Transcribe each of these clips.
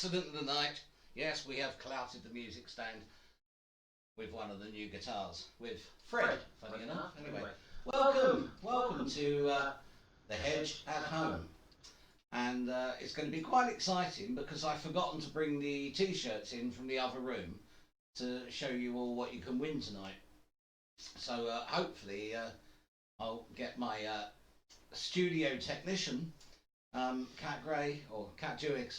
accident of the night. Yes, we have clouted the music stand with one of the new guitars, with Fred, funny enough. Anyway, welcome to the Hedge at home. And it's going to be quite exciting because I've forgotten to bring the t-shirts in from the other room to show you all what you can win tonight. So hopefully I'll get my studio technician, Cat Jewick,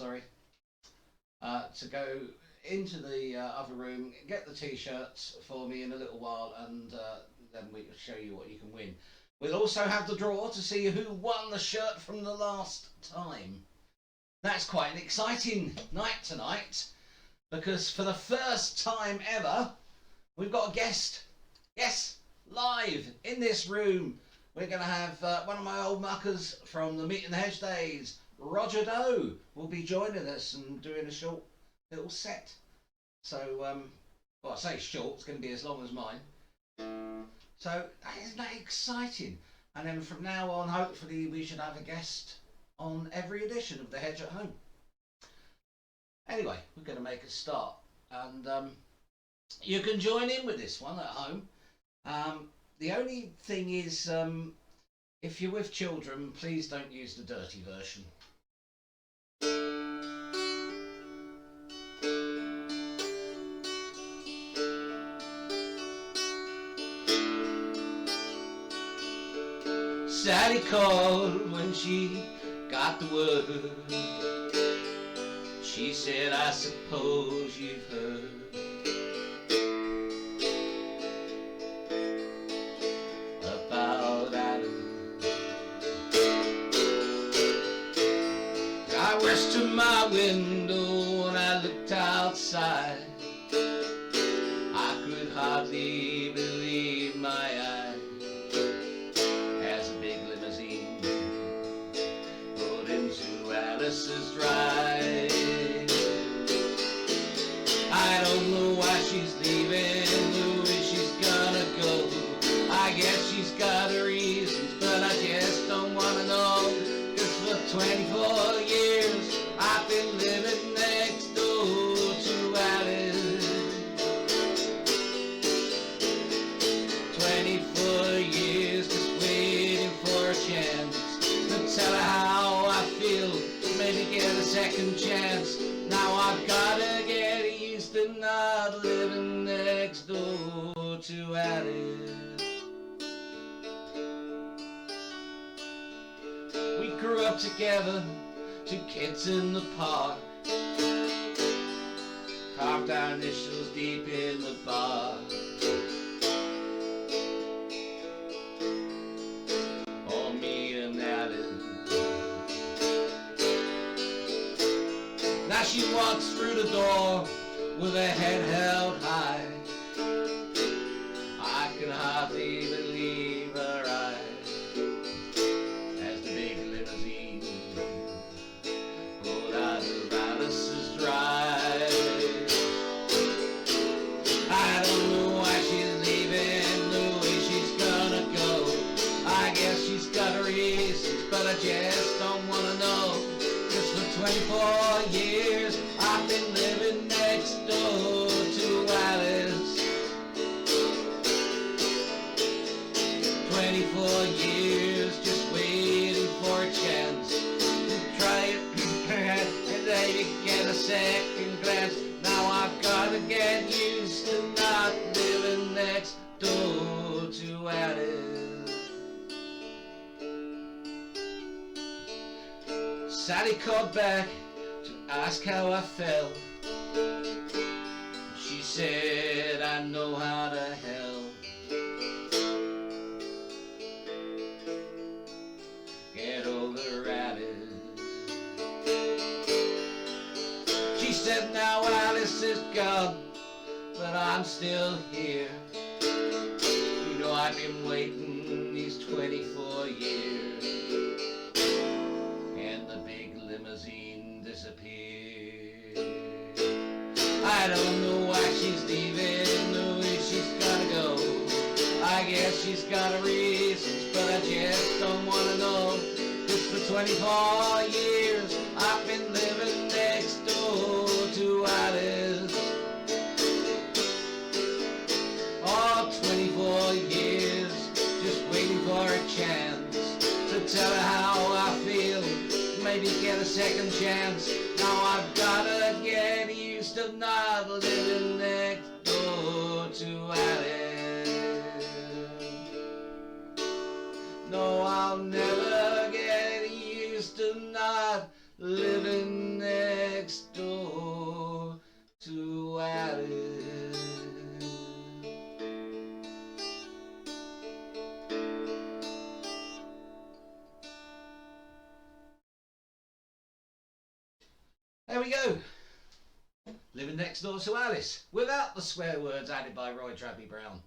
to go into the other room, get the t-shirts for me in a little while, and then we'll show you what you can win. We'll also have the draw to see who won the shirt from the last time. That's quite an exciting night tonight, because for the first time ever, we've got a guest. Yes, live in this room. We're going to have one of my old muckers from the Meet in the Hedge days, Roger Dowe, will be joining us and doing a short little set. So, well, I say short, it's going to be as long as mine. So, isn't that exciting? And then from now on, hopefully, we should have a guest on every edition of The Hedge at Home. Anyway, we're going to make a start. And you can join in with this one at home. The only thing is, if you're with children, please don't use the dirty version. Sally called when she got the word. She said, I suppose you've heard about Adam. I rushed to my window and I looked outside. I could hardly believe my eyes. Alice's drive. I don't know why she's leaving, the way she's gonna go. I guess she's got her reasons, but I just don't wanna know. Cause for 24 years I've been living next door to Alice. 24 years just waiting for a chance to tell her how I feel. Maybe get a second chance. Now I've gotta get used to not living next door to Alice. We grew up together, two kids in the park, carved our initials deep in the bar. Oh, me and Alice. Now she walks through the door with her head held high. I can hardly believe her eyes as the big limousine pulled out of Alice's drive. I don't know why she's leaving, the way she's gonna go. I guess she's got her reasons, but I just don't wanna know. For 24 years I've been living next door to Alice. 24 years just waiting for a chance to try it and maybe get a second glance. Now I've gotta get used to not living next door to Alice. Sally called back to ask how I felt. She said, I know how to help. Get over Alice. She said, now Alice is gone, but I'm still here. You know I've been waiting these 24 years. Limousine disappeared. I don't know why she's leaving, the way she's gotta go. I guess she's got her reasons, but I just don't wanna know. Cause for 24 years I've been living next door door to Alice. Oh, 24 years, just waiting for a chance to tell her how I feel, maybe get a second chance. Now I've gotta get used to not living next door to Alice. No, I'll never get used to not living next door to Alice. There we go. Living next door to Alice, without the swear words added by Roy Drabby Brown,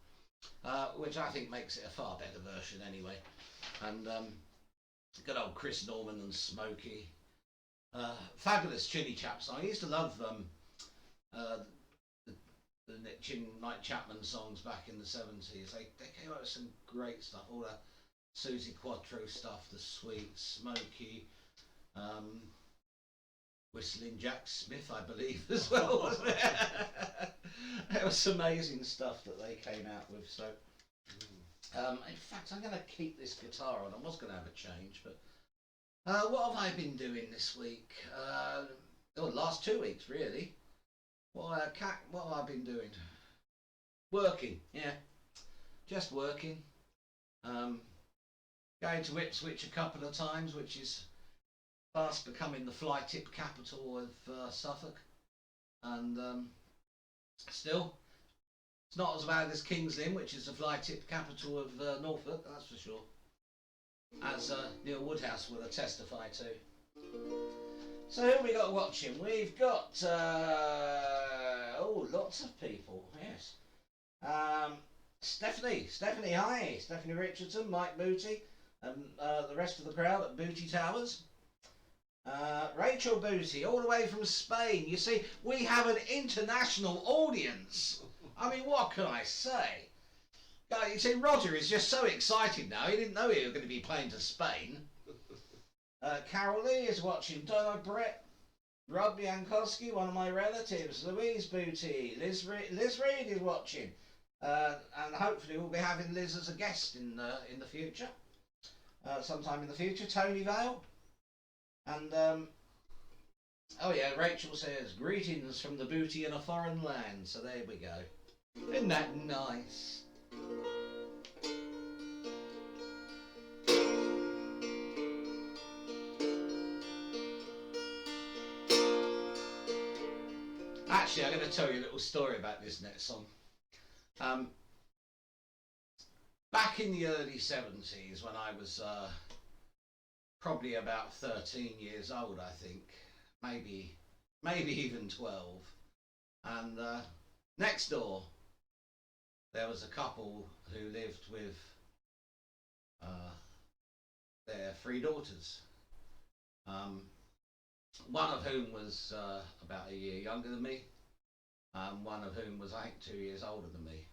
which I think makes it a far better version anyway. And good old Chris Norman and Smokey. Fabulous Chinny Chap song. I used to love the Night Chapman songs back in the 70s. They came up with some great stuff. All the Susie Quattro stuff, the Sweet, Smokey, Whistling Jack Smith, I believe, as well, wasn't it? It was amazing stuff that they came out with. So, in fact, I'm going to keep this guitar on. I was going to have a change, but what have I been doing this week? The last 2 weeks, really. What have I been doing? Working, yeah. Just working. Going to Ipswich a couple of times, which is fast becoming the fly tip capital of Suffolk. And still, it's not as bad as King's Lynn, which is the fly tip capital of Norfolk, that's for sure. As Neil Woodhouse will testify to. So who have we got watching? We've got lots of people. Yes, Stephanie, hi, Stephanie Richardson, Mike Booty, and the rest of the crowd at Booty Towers. Rachel Booty, all the way from Spain. You see, we have an international audience. I mean, what can I say? You see, Roger is just so excited now. He didn't know he was going to be playing to Spain. Carol Lee is watching. Donna Brett, Rob Yankowski, one of my relatives. Louise Booty, Liz Reed is watching. And hopefully we'll be having Liz as a guest in the future. Sometime in the future. Tony Vale. And, oh yeah, Rachel says, greetings from the Booty in a foreign land. So there we go. Isn't that nice? Actually, I'm going to tell you a little story about this next song. Back in the early 70s, when I was probably about 13 years old, I think, maybe even 12, and next door there was a couple who lived with their 3 daughters, one of whom was about a year younger than me, and one of whom was, I think, 2 years older than me.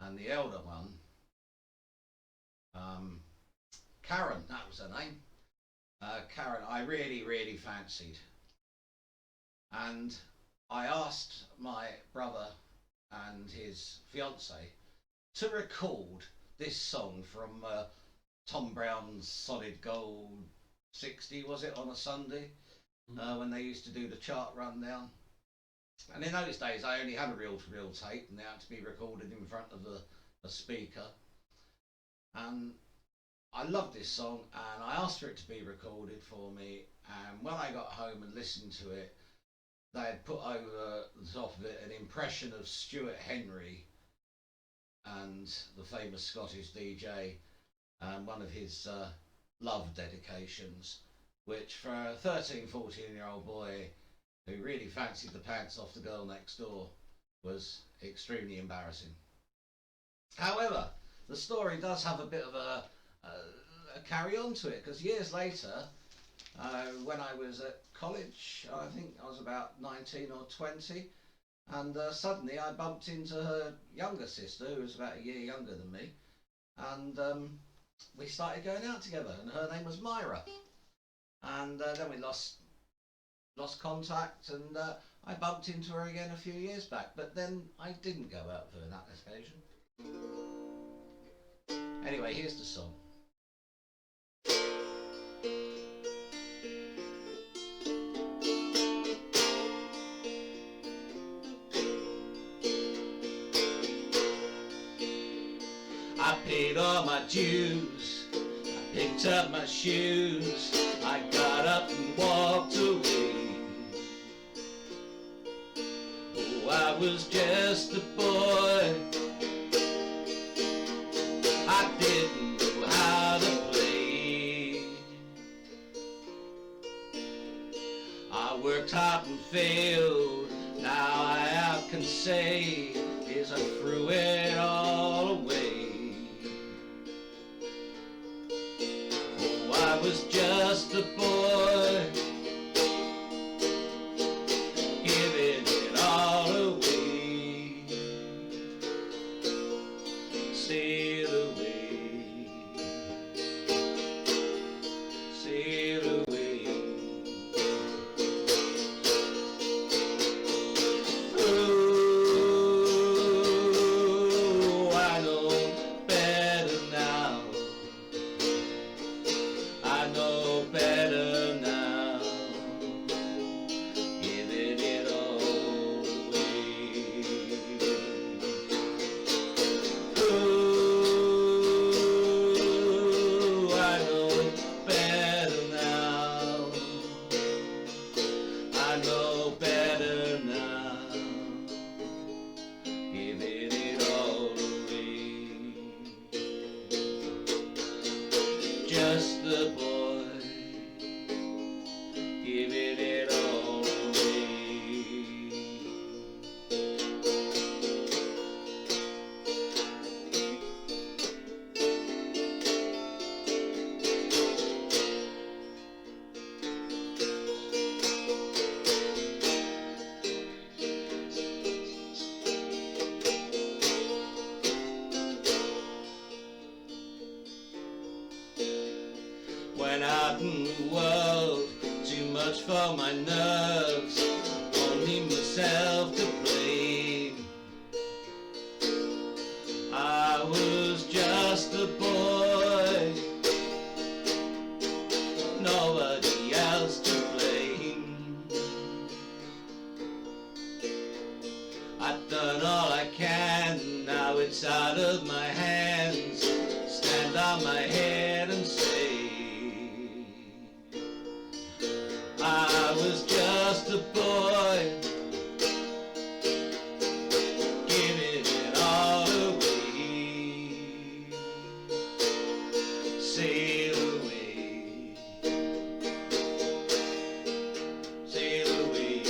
And the elder one, Karen, that was her name. Karen, I really, really fancied. And I asked my brother and his fiancée to record this song from Tom Brown's Solid Gold 60, was it, on a Sunday, when they used to do the chart rundown. And in those days I only had a reel-to-reel tape, and they had to be recorded in front of a speaker. And I loved this song, and I asked for it to be recorded for me, and when I got home and listened to it, they had put over the top of it an impression of Stuart Henry and the famous Scottish DJ, and one of his love dedications, which for a 13, 14-year-old boy who really fancied the pants off the girl next door was extremely embarrassing. However, the story does have a bit of a carry on to it, because years later, when I was at college, I think I was about 19 or 20, and suddenly I bumped into her younger sister, who was about a year younger than me, and we started going out together, and her name was Myra. And then we lost lost contact, and I bumped into her again a few years back, but then I didn't go out for that occasion. Anyway, here's the song. I paid all my dues, I picked up my shoes, I got up and walked away. Oh, I was just a boy, I didn't know how to play. I worked hard and failed, now I can say is I threw it all away. I was just a boy, giving it all away. Sail away, sail away. Oh, I know better now. I know better now, giving it all away. Oh, I know better now, I know better now, giving it all away. Just the boy, giving it all away. Went out in the world, too much for my nerves, only myself to blame. I was just a boy, nobody else to blame. I've done all I can, now it's out of my hands. Stand on my head and say I was just a boy, giving it all away. Sail away, sail away.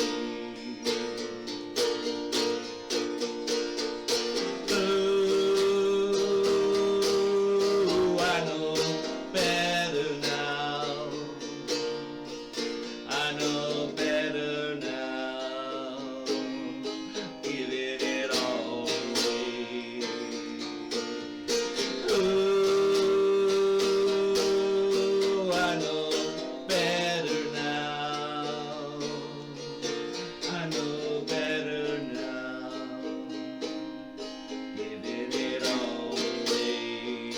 Oh, I know better now, I know better now, giving it all away. Oh, I know better now, I know better now, giving it all away.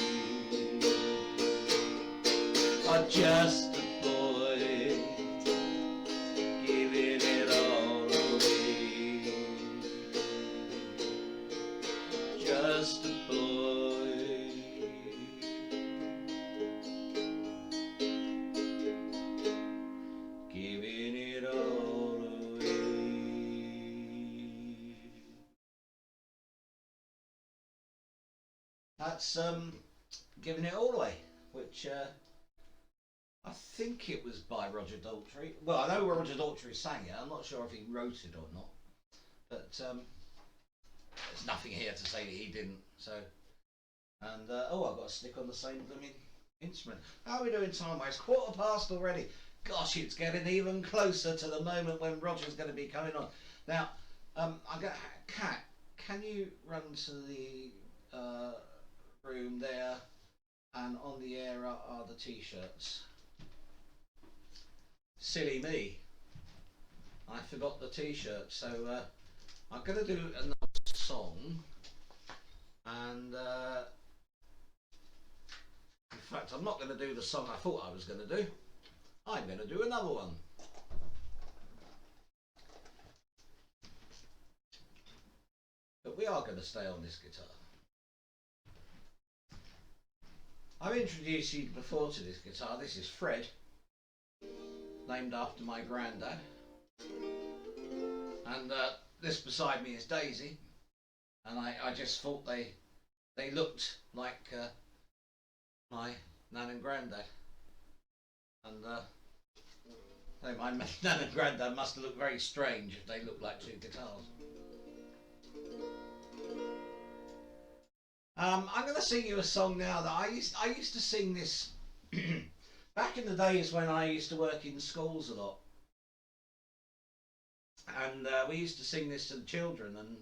I'm just a boy, giving it all away. Just a boy, giving it all away. That's giving it all away, which I think it was by Roger Daltrey. Well, I know Roger Daltrey sang it. I'm not sure if he wrote it or not, but there's nothing here to say that he didn't. So, and oh, I've got a stick on the same blooming instrument. How are we doing time-wise? 1:15 already. Gosh, it's getting even closer to the moment when Roger's going to be coming on. Now, I got Kat. Can you run to the room there? And on the air are the t-shirts. Silly me. I forgot the t-shirt, so I'm going to do another song, and in fact I'm not going to do the song I thought I was going to do. I'm going to do another one. But we are going to stay on this guitar. I've introduced you before to this guitar. This is Fred, named after my granddad. And this beside me is Daisy. And I just thought they looked like my nan and granddad. And my nan and granddad must have looked very strange if they looked like two guitars. I'm going to sing you a song now that I used to sing this back in the days when I used to work in schools a lot, and we used to sing this to the children, and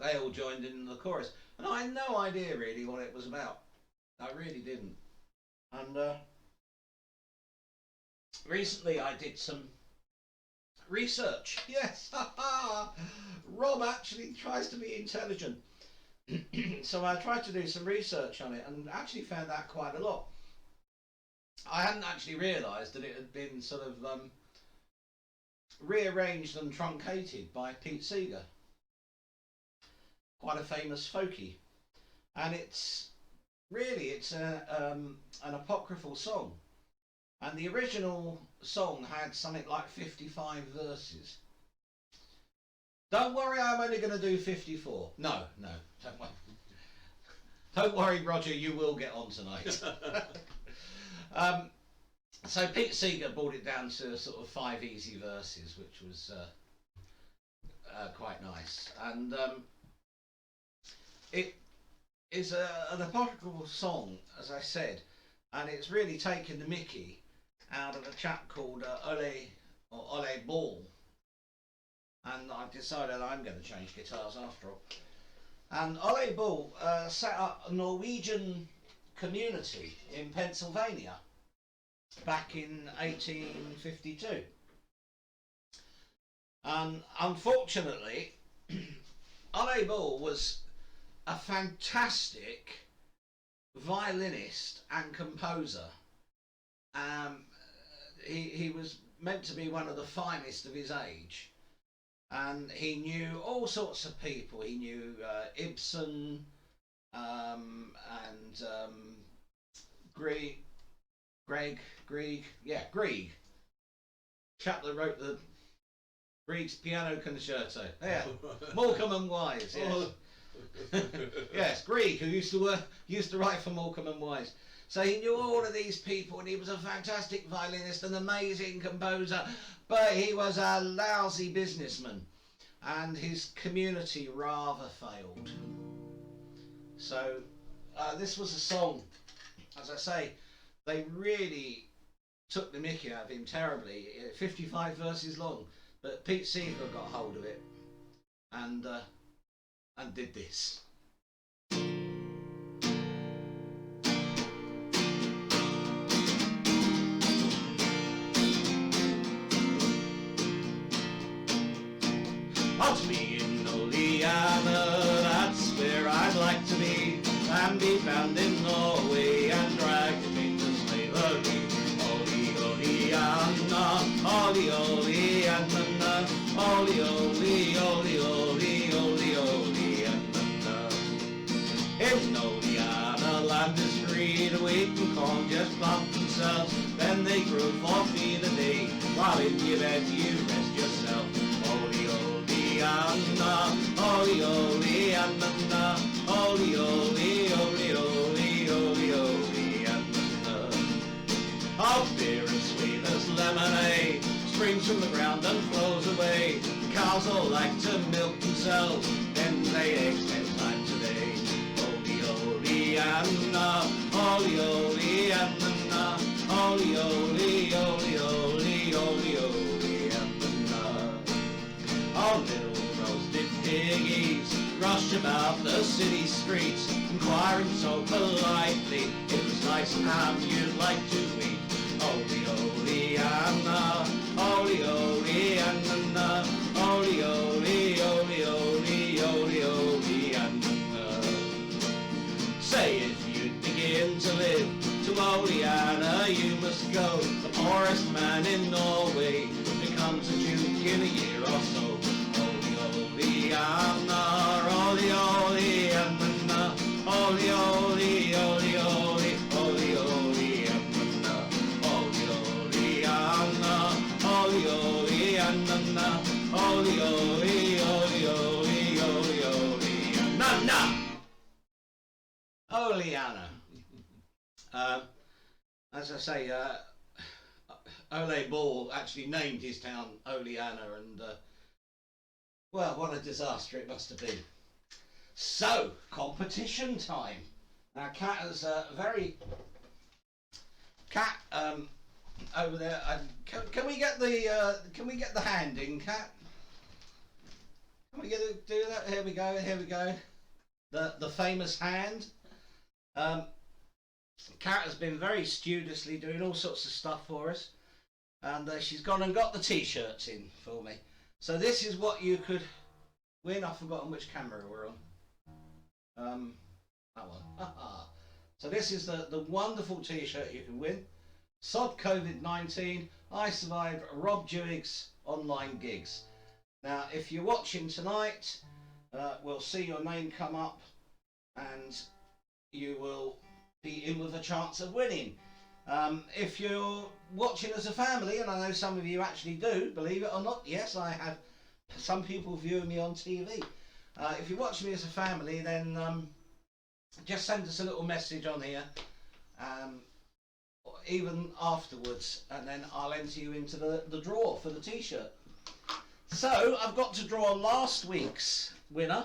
they all joined in the chorus, and I had no idea really what it was about. I really didn't. And recently I did some research. Yes, Rob actually tries to be intelligent. So I tried to do some research on it and actually found out quite a lot. I hadn't actually realised that it had been sort of rearranged and truncated by Pete Seeger, quite a famous folkie, and it's an apocryphal song, and the original song had something like 55 verses. Don't worry, I'm only going to do 54. No, don't worry. Don't worry, Roger, you will get on tonight. So Pete Seeger brought it down to sort of 5 easy verses, which was quite nice. And it is an apocryphal song, as I said, and it's really taken the mickey out of a chap called Ole Ball. And I've decided I'm going to change guitars after all. And Ole Bull set up a Norwegian community in Pennsylvania back in 1852. And unfortunately, Ole Bull was a fantastic violinist and composer. He was meant to be one of the finest of his age. And he knew all sorts of people. He knew Ibsen and Grieg, chap that wrote the Grieg's piano concerto. Yeah, Morecambe and Wise. Yes, yes, Grieg, who used to write for Morecambe and Wise. So he knew all of these people, and he was a fantastic violinist, an amazing composer, but he was a lousy businessman, and his community rather failed. So this was a song, as I say, they really took the mickey out of him terribly. 55 verses long, but Pete Seeger got hold of it and did this. Want me in Oleana, that's where I'd like to be, and be found in Norway and drag the king to slavery. Oleana, Ole Oleana, Ole Ole Ole Ole Oleana. In Oleana, land is free, the wheat and corn just plant themselves, then they grow for feed a day, while in your bed you rest yourself. Anna, Oli Oli Anna, Oli Oli Oli Oli Oli Oli Anna. All beer and sweet as lemonade springs from the ground and flows away. The cows all like to milk themselves, then lay eggs 10 times a day. Oli Oli Anna, Oli Oli Anna, Oli Oli Oli Oli Oli Oli Anna. All little piggies rush about the city streets, inquiring so politely if it's nice ham you'd like to eat. Oli Oli Anna, Oli Oli Anna. holy Anna, you must go. The poorest man in Norway becomes a duke in a year or so. Holy, holy Anna, holy, holy Anna, holy, holy, holy, holy, holy, holy Anna, holy, holy Anna, holy, holy Anna, holy, holy, holy, holy, holy, holy Anna. Holy Anna. As I say, Ole Ball actually named his town Holy Anna, and well, what a disaster it must have been. So, competition time. Now, Kat is Kat over there. Can we get the hand in, Kat? Can we do that? Here we go. Here we go. The famous hand. Kat has been very studiously doing all sorts of stuff for us, and she's gone and got the t-shirts in for me. So this is what you could win. I've forgotten which camera we're on. That one. So this is the wonderful t-shirt you can win. Sod COVID-19, I survived Rob Jewig's online gigs. Now, if you're watching tonight, we'll see your name come up, and you will be in with a chance of winning. If you're watching as a family, and I know some of you actually do, believe it or not, yes, I have some people viewing me on TV. If you're watching me as a family, then just send us a little message on here, even afterwards, and then I'll enter you into the draw for the t-shirt. So I've got to draw last week's winner.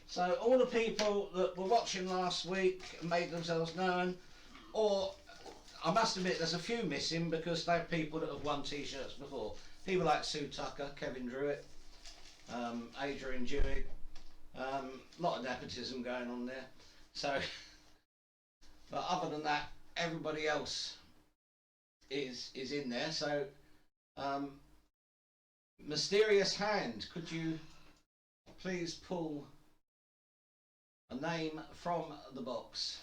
So all the people that were watching last week made themselves known, or I must admit there's a few missing because they're people that have won t-shirts before. People like Sue Tucker, Kevin Druitt, Adrian Dewey, a lot of nepotism going on there. So, but other than that, everybody else is in there. So, mysterious hand, could you please pull a name from the box?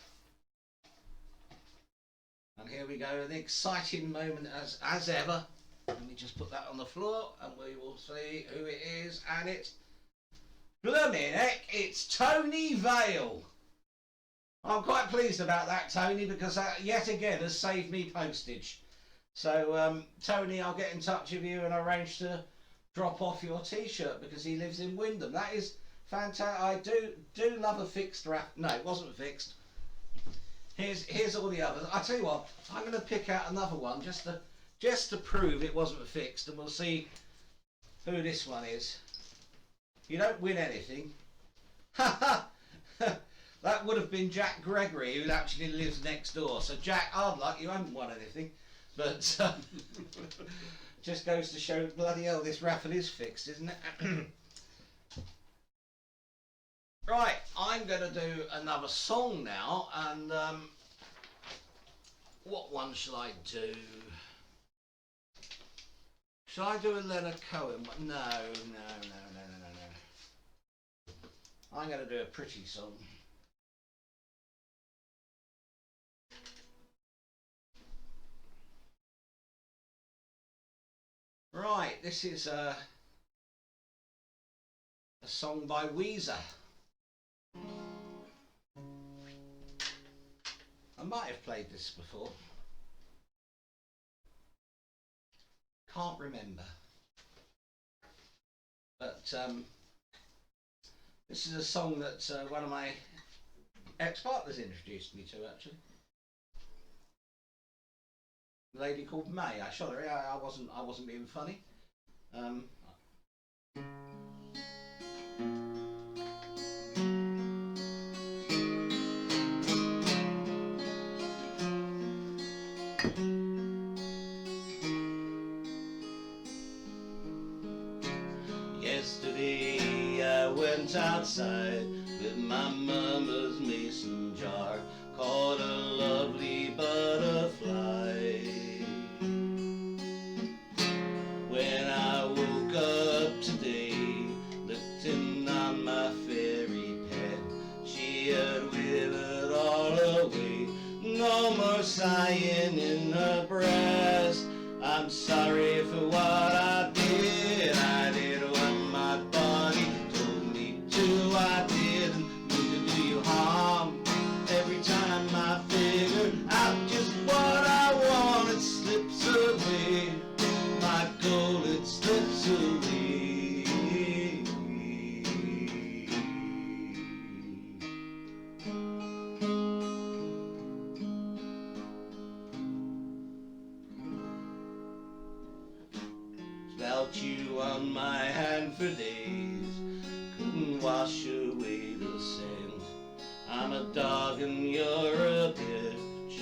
And here we go, an exciting moment as ever. Let me just put that on the floor and we will see who it is. And it's blooming heck, it's Tony Vale. I'm quite pleased about that, Tony, because that yet again has saved me postage. So Tony, I'll get in touch with you and arrange to drop off your t-shirt because he lives in Wyndham. That is fantastic. I do love a fixed wrap. No, it wasn't fixed. Here's all the others. I tell you what, I'm going to pick out another one just to prove it wasn't fixed, and we'll see who this one is. You don't win anything. That would have been Jack Gregory, who actually lives next door. So Jack, hard luck, you haven't won anything. But just goes to show, bloody hell, this raffle is fixed, isn't it? Right, I'm going to do another song now, and what one shall I do? Shall I do a Leonard Cohen? No. I'm going to do a pretty song. Right, this is a song by Weezer. I might have played this before. Can't remember. But this is a song that one of my ex-partners introduced me to, actually. A lady called May. I shot her. I wasn't being funny. Yesterday I went outside with my mama's mason jar, caught a lovely butterfly. When I woke up today, looked in on my fairy pet, she had withered all away. no more sighing in her breast. I'm sorry for what I did. I did what my body told me to. I didn't mean to do you harm. Every time I figure out just what I want, it slips away. My goal, it slips away. Felt you on my hand for days, couldn't wash away the scent. I'm a dog and you're a bitch.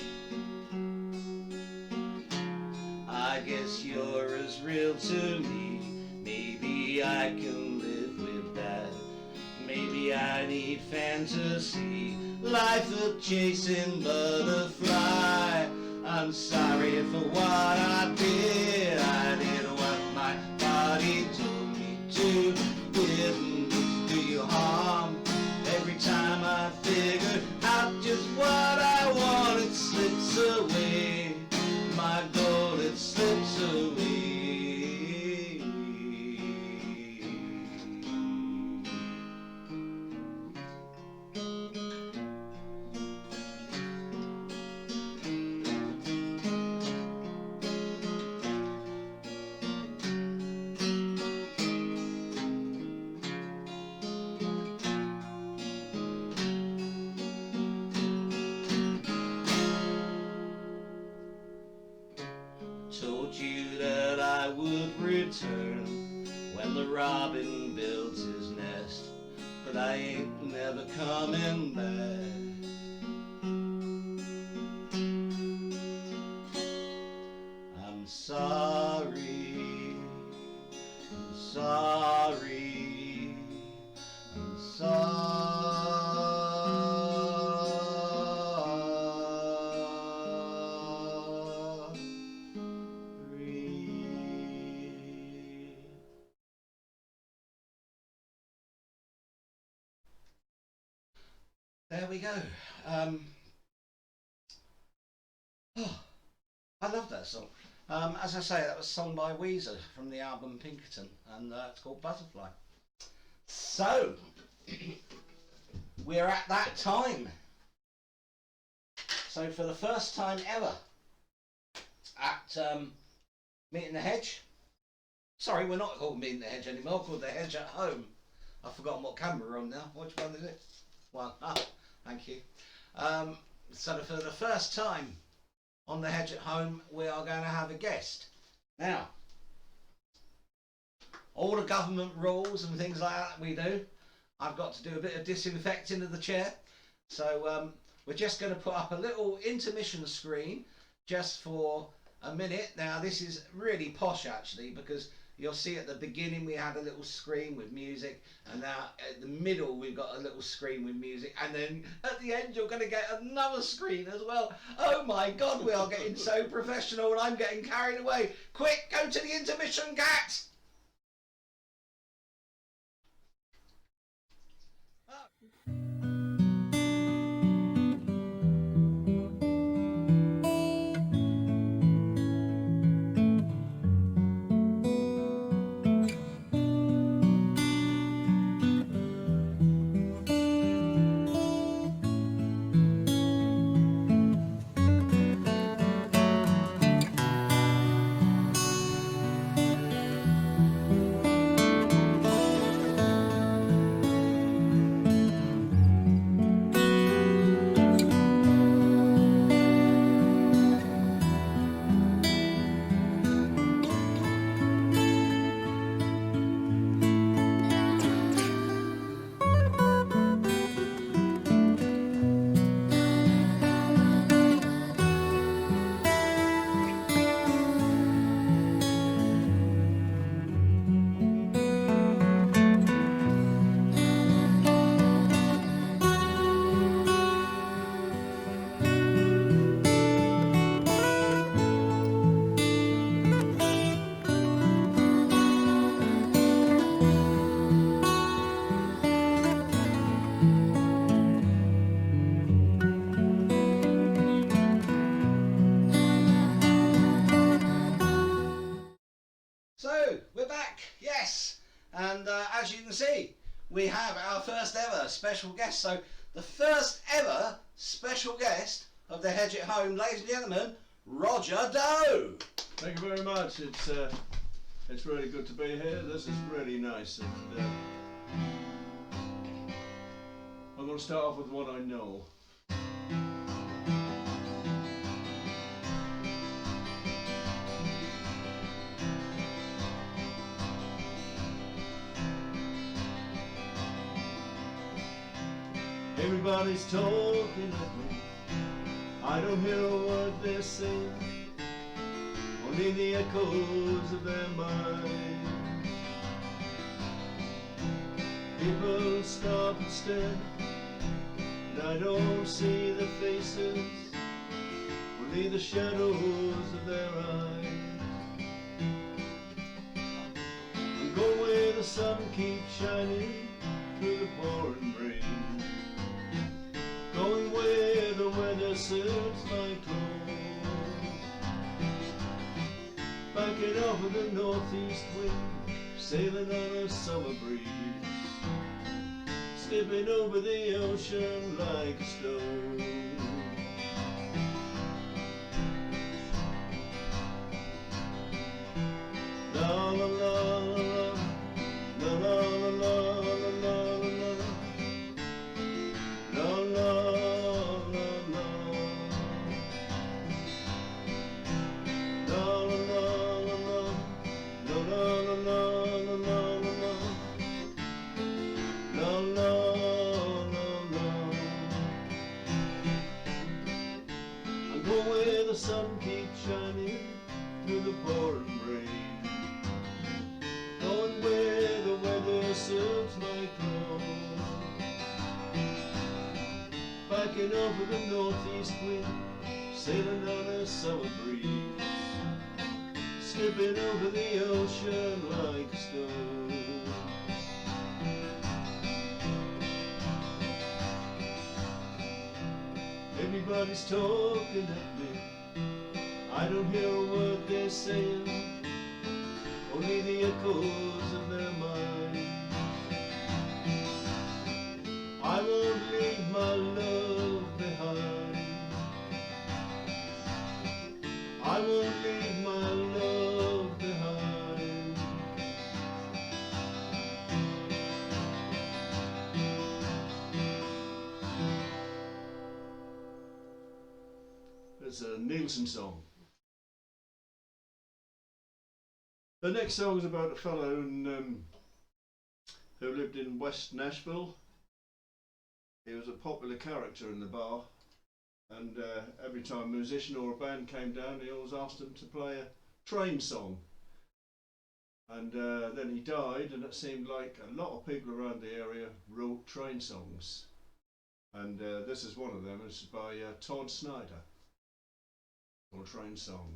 I guess you're as real to me. Maybe I can live with that. Maybe I need fantasy, life of chasing butterfly. I'm sorry for what I did. I did what my body told me to. Didn't do you harm. Every time I figure out just what I want, it slips away. My goal, it slips away. Told you that I would return when the robin builds his nest, but I ain't never coming back. I'm sorry, I'm sorry, I'm sorry. There we go. I love that song. As I say, that was sung by Weezer from the album Pinkerton, and it's called Butterfly. So, we're at that time. So for the first time ever at Meeting the Hedge. Sorry, we're not called Meeting the Hedge anymore, we're called the Hedge at Home. I've forgotten what camera we're on now. Which one is it? One. Ah, thank you. So for the first time on the Hedge at Home, we are going to have a guest. Now, all the government rules and things like that we do, I've got to do a bit of disinfecting of the chair. So we're just going to put up a little intermission screen just for a minute. Now this is really posh actually, because you'll see at the beginning we had a little screen with music, and now at the middle we've got a little screen with music, and then at the end you're going to get another screen as well. Oh my god, we are getting so professional and I'm getting carried away. Quick, go to the intermission, cat! as you can see, we have our first ever special guest. So the first ever special guest of the Hedge at Home, ladies and gentlemen, Roger Dowe. Thank you very much. It's really good to be here. This is really nice. And, I'm going to start off with what I know. Everybody's talking at me. I don't hear a word they're saying, only the echoes of their minds. People stop and stare, and I don't see their faces, only the shadows of their eyes. I'm going where the sun keeps shining through the pouring rain, going where the weather suits my clothes, backing off of the northeast wind, sailing on a summer breeze, skipping over the ocean like a stone. La la la la la la la la la la la la. The sun keeps shining through the pouring rain, going where the weather suits my clothes, backing off of the northeast wind, sailing on a summer breeze, skipping over the ocean like a stone. Everybody's talking at me. I don't hear a word they're saying, only the echoes of their minds. I won't leave my love behind. I won't leave my love behind. It's a Nielsen song. The next song is about a fellow who lived in West Nashville. He was a popular character in the bar, and every time a musician or a band came down, he always asked them to play a train song. And then he died, and it seemed like a lot of people around the area wrote train songs. And this is one of them. It's by Todd Snyder, called Train Song.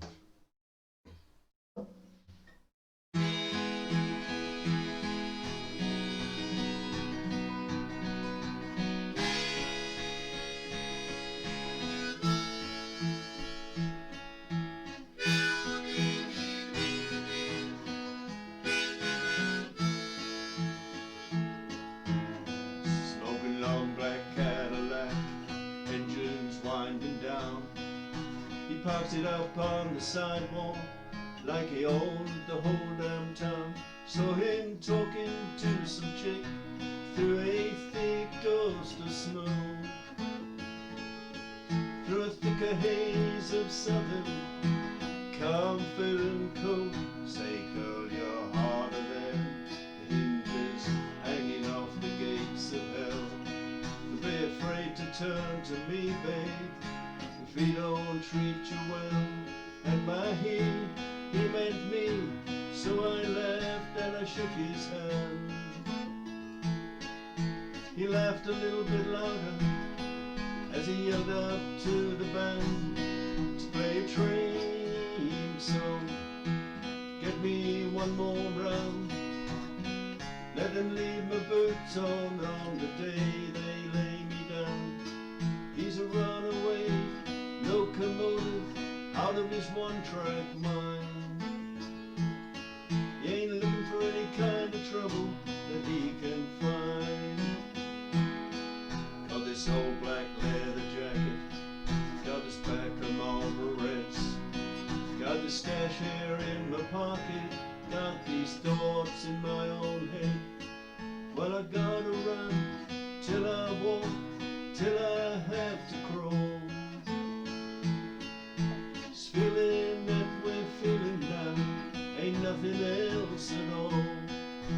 Parks it up on the sidewalk like he owned the whole damn town. Saw him talking to some chick through a thick ghost of smoke, through a thicker haze of southern comfort and coke. Say, girl, you're harder than the hinges hanging off the gates of hell. Don't be afraid to turn to me, babe, if he don't treat you well. And by he meant me, so I laughed and I shook his hand. He laughed a little bit louder as he yelled up to the band to play a train song. Get me one more round, let them leave my boots on the day they lay me down. He's a runaway locomotive out of his one-track mind. He ain't looking for any kind of trouble that he this old black leather jacket, got this pack of Marlboro Reds, got this stash here in my pocket, got these thoughts in my own head. Well, I gotta run till I walk, till I have to crawl. This feeling that we're feeling now ain't nothing else at all.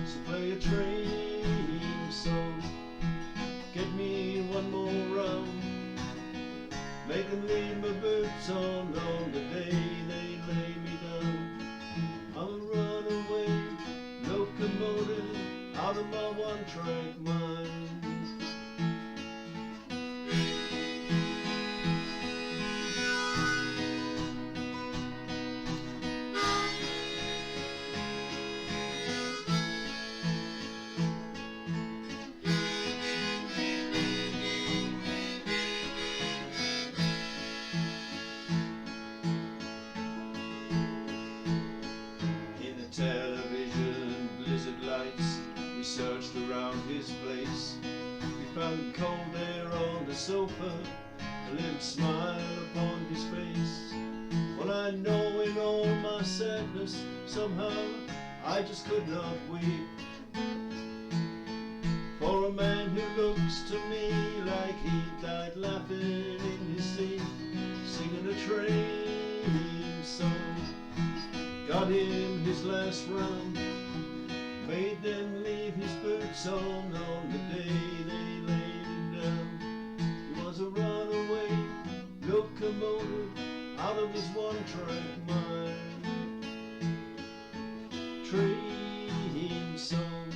So play a train song, get me one more round, make them leave my boots on the day they lay me down. I'm a runaway locomotive out of my one-track mind. Television, blizzard lights, we searched around his place. We found cold air on the sofa, a little smile upon his face. Well, I know in all my sadness, somehow I just could not weep for a man who looks to me like he died laughing in his sleep, singing a train song. Got him his last round, made them leave his boots on the day they laid him down. He was a runaway locomotive out of his one-track mind. Train song,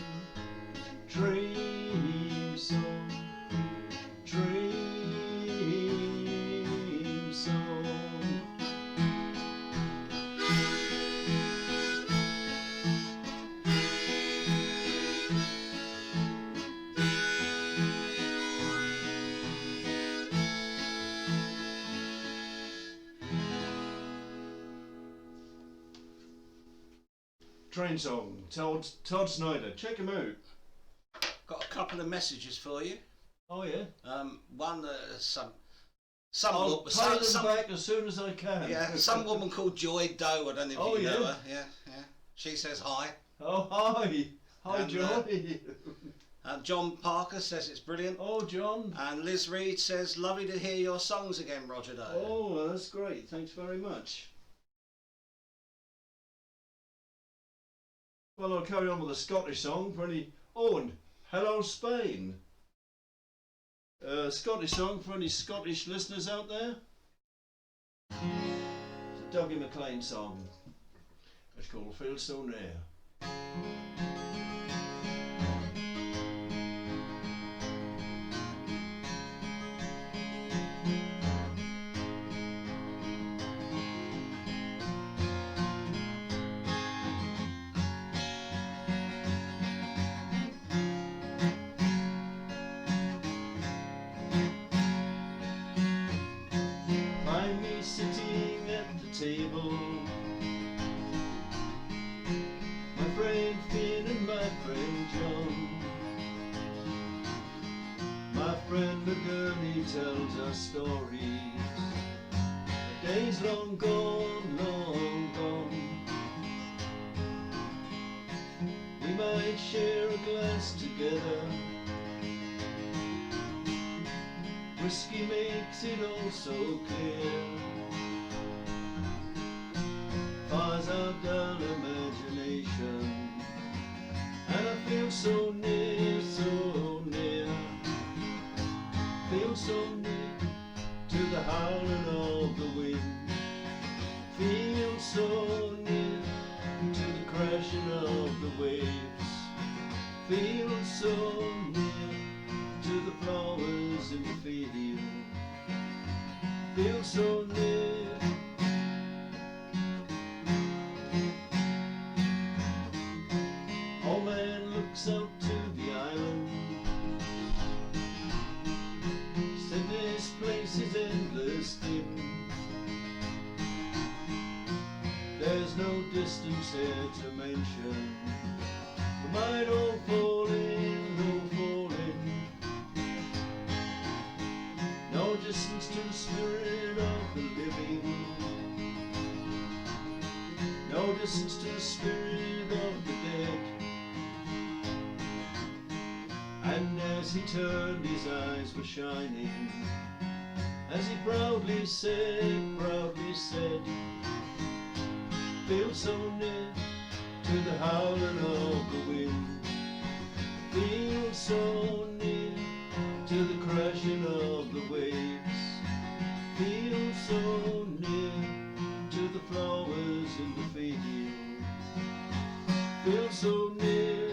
train song, train song. Train song, Todd Snyder. Check him out. Got a couple of messages for you. Oh yeah. One some I'll pay them back as soon as I can. Yeah, some woman called Joy Dowe. I don't know if you know her. Yeah, yeah. She says hi. Oh hi, hi Joy. John Parker says it's brilliant. Oh John. And Liz Reed says lovely to hear your songs again, Roger Dowe. Oh, that's great. Thanks very much. Well, I'll carry on with a Scottish song for any... Oh, and Hello Spain. Scottish song for any Scottish listeners out there. It's a Dougie MacLean song. It's called Feel So Near. Sitting at the table, my friend Finn and my friend John. My friend McGurney tells us stories of days long gone, long gone. We might share a glass together. Whiskey makes it all so clear. Fires our dull imagination, and I feel so near, so near. Feel so near to the howling of the wind. Feel so near to the crashing of the waves. Feel so near to the flowers in the field. Feel so near. Old man looks out to the island, said this place is endless dim. There's no distance here to mention. We might all fall in, all fall in. the spirit of the living, no distance to the spirit of the dead. And as he turned, his eyes were shining, as he proudly said, feel so near to the howling of the wind, feel so near to the crashing of the waves, feel so near to the flowers in the field, feel so near.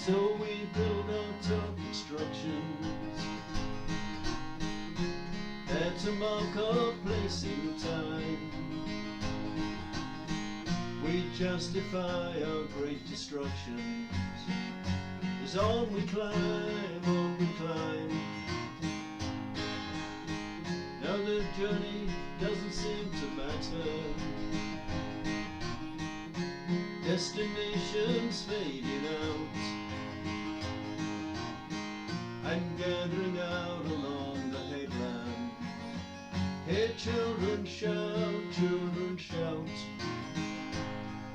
So we build our tough constructions there to mark our place in time. We justify our great destructions as on we climb, on we climb. Now the journey doesn't seem to matter, destinations fading out and gathering out along the headland. Hear children shout,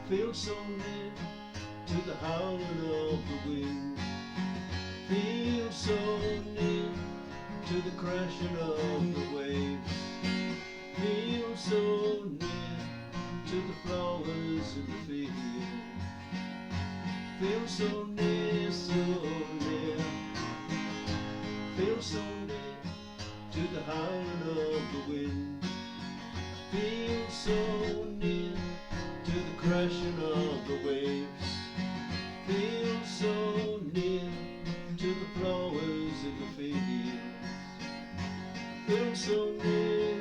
feel so near to the howling of the wind, feel so near to the crashing of the waves, feel so near to the flowers in the field, feel so near, feel so near to the howling of the wind, feel so near to the crashing of the waves, feel so near to the flowers in the field, feel so near.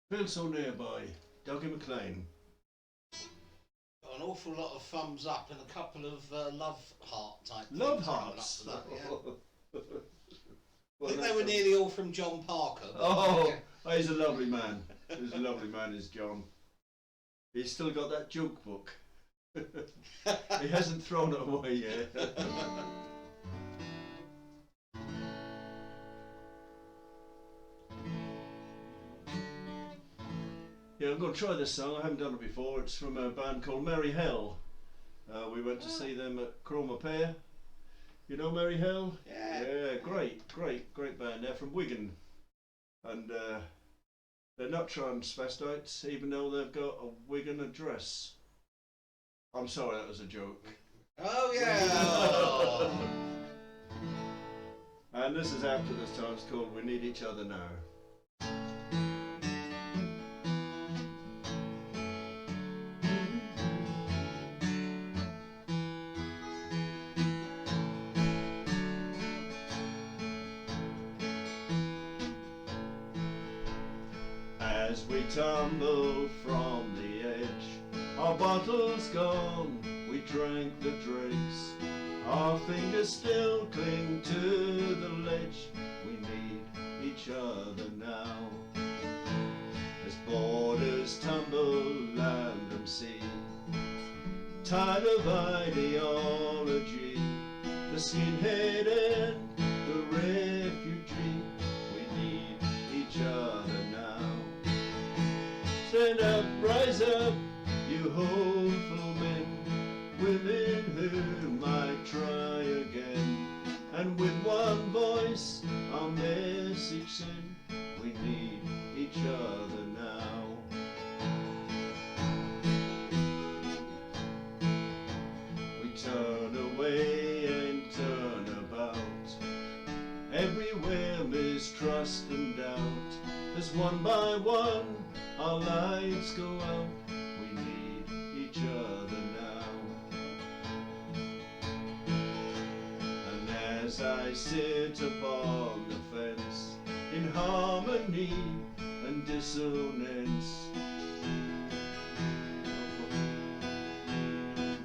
Feel so nearby, Dougie McLean. Got an awful lot of thumbs up and a couple of love heart type Love things coming hearts? up to that, yeah. Well, I think they were nearly all from John Parker. Oh, he's a lovely man. He's a lovely man, is John. He's still got that joke book. He hasn't thrown it away yet. Yeah, I'm going to try this song. I haven't done it before. It's from a band called Merry Hell. We went to see them at Chroma Pair. You know Merry Hell? Yeah. Yeah, great band. They're from Wigan. And they're not transvestites, even though they've got a Wigan address. I'm sorry, that was a joke. Oh yeah! And this is after this time. It's called We Need Each Other Now. As we tumble from the edge, our bottles gone, we drank the dregs. Our fingers still cling to the ledge. We need each other now. As borders tumble, land and sea, tired of ideology, the skinhead and the refugee. We need each other now. Stand up, rise up, you hopeful men, women who might try again, and with one voice our message send. We need each other now. We turn away and turn about, everywhere mistrust and doubt, as one by one our lights go out. We need each other now. as I sit upon the fence in harmony and dissonance.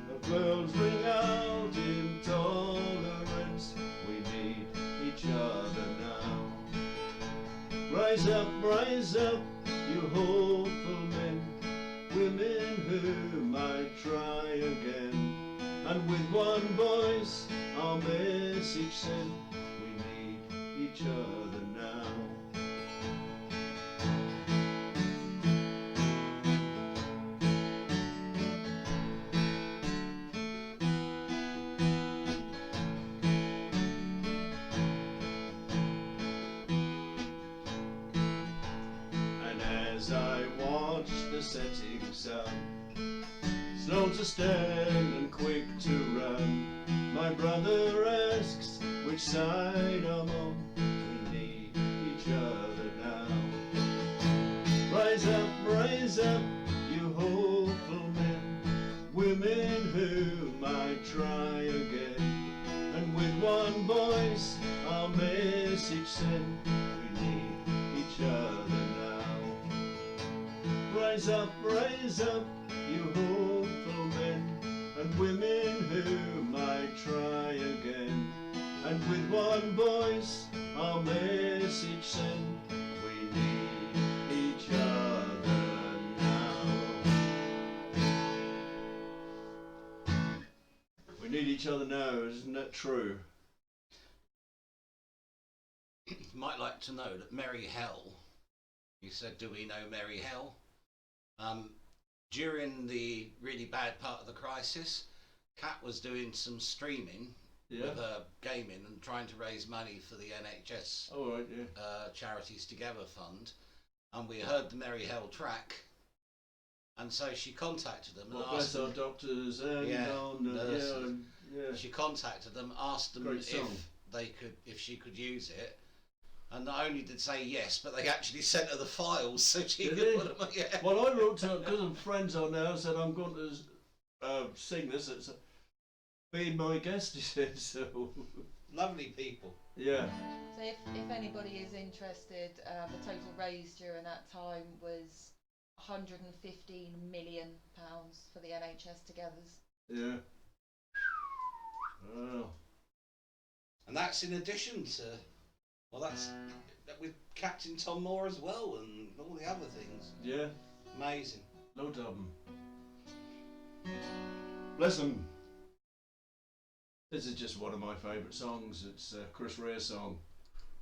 The bells ring out intolerance. We need each other now. Rise up, you hopeful men, women who might try again. And with one voice our message sent, we need each other now. And as I watch the setting sun, slow to stand and quick to run, my brother asks which side I'm on. We need each other now. Rise up, you hopeful men, women who might try again. And with one voice our message send, we need each other now. Rise up, you hopeful men and women who might try again. And with one voice our message send, we need each other now. We need each other now, isn't that true? You might like to know that Merry Hell, you said, do we know Merry Hell? During the really bad part of the crisis, Kat was doing some streaming with her gaming and trying to raise money for the NHS Charities Together Fund, and we heard the Merry Hell track, and so she contacted them and asked them, our doctors and nurses. She contacted them, asked them if she could use it, and not only did say yes, but they actually sent her the files so she could put them. Yeah. Well, I wrote to her because I'm friends on now. Said I'm going to sing this. It's be my guest. He said so. Lovely people. Yeah. So if anybody is interested, the total raised during that time was £115 million for the NHS Togethers. Yeah. Oh. And that's in addition to. Well, that's with Captain Tom Moore as well, and all the other things. Yeah. Amazing. No doubt. Listen, this is just one of my favourite songs. It's Chris Rea's song,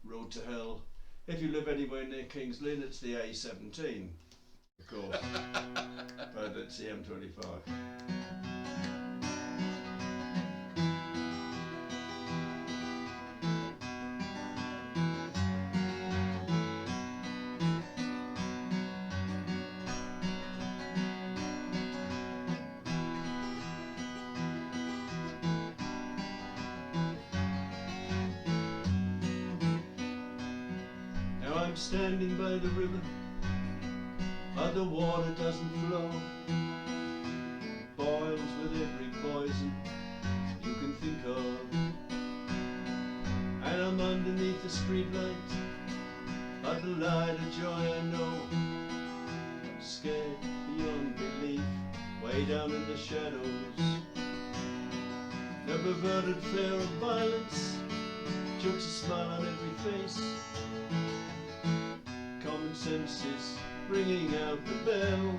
Road to Hell. If you live anywhere near Kings Lynn, it's the A17, of course, but it's the M25. I'm standing by the river, but the water doesn't flow. It boils with every poison you can think of. And I'm underneath the street light, but the light of joy I know. I'm scared beyond belief, way down in the shadows. The perverted flare of violence jokes a smile on every face. Common sense is ringing out the bell.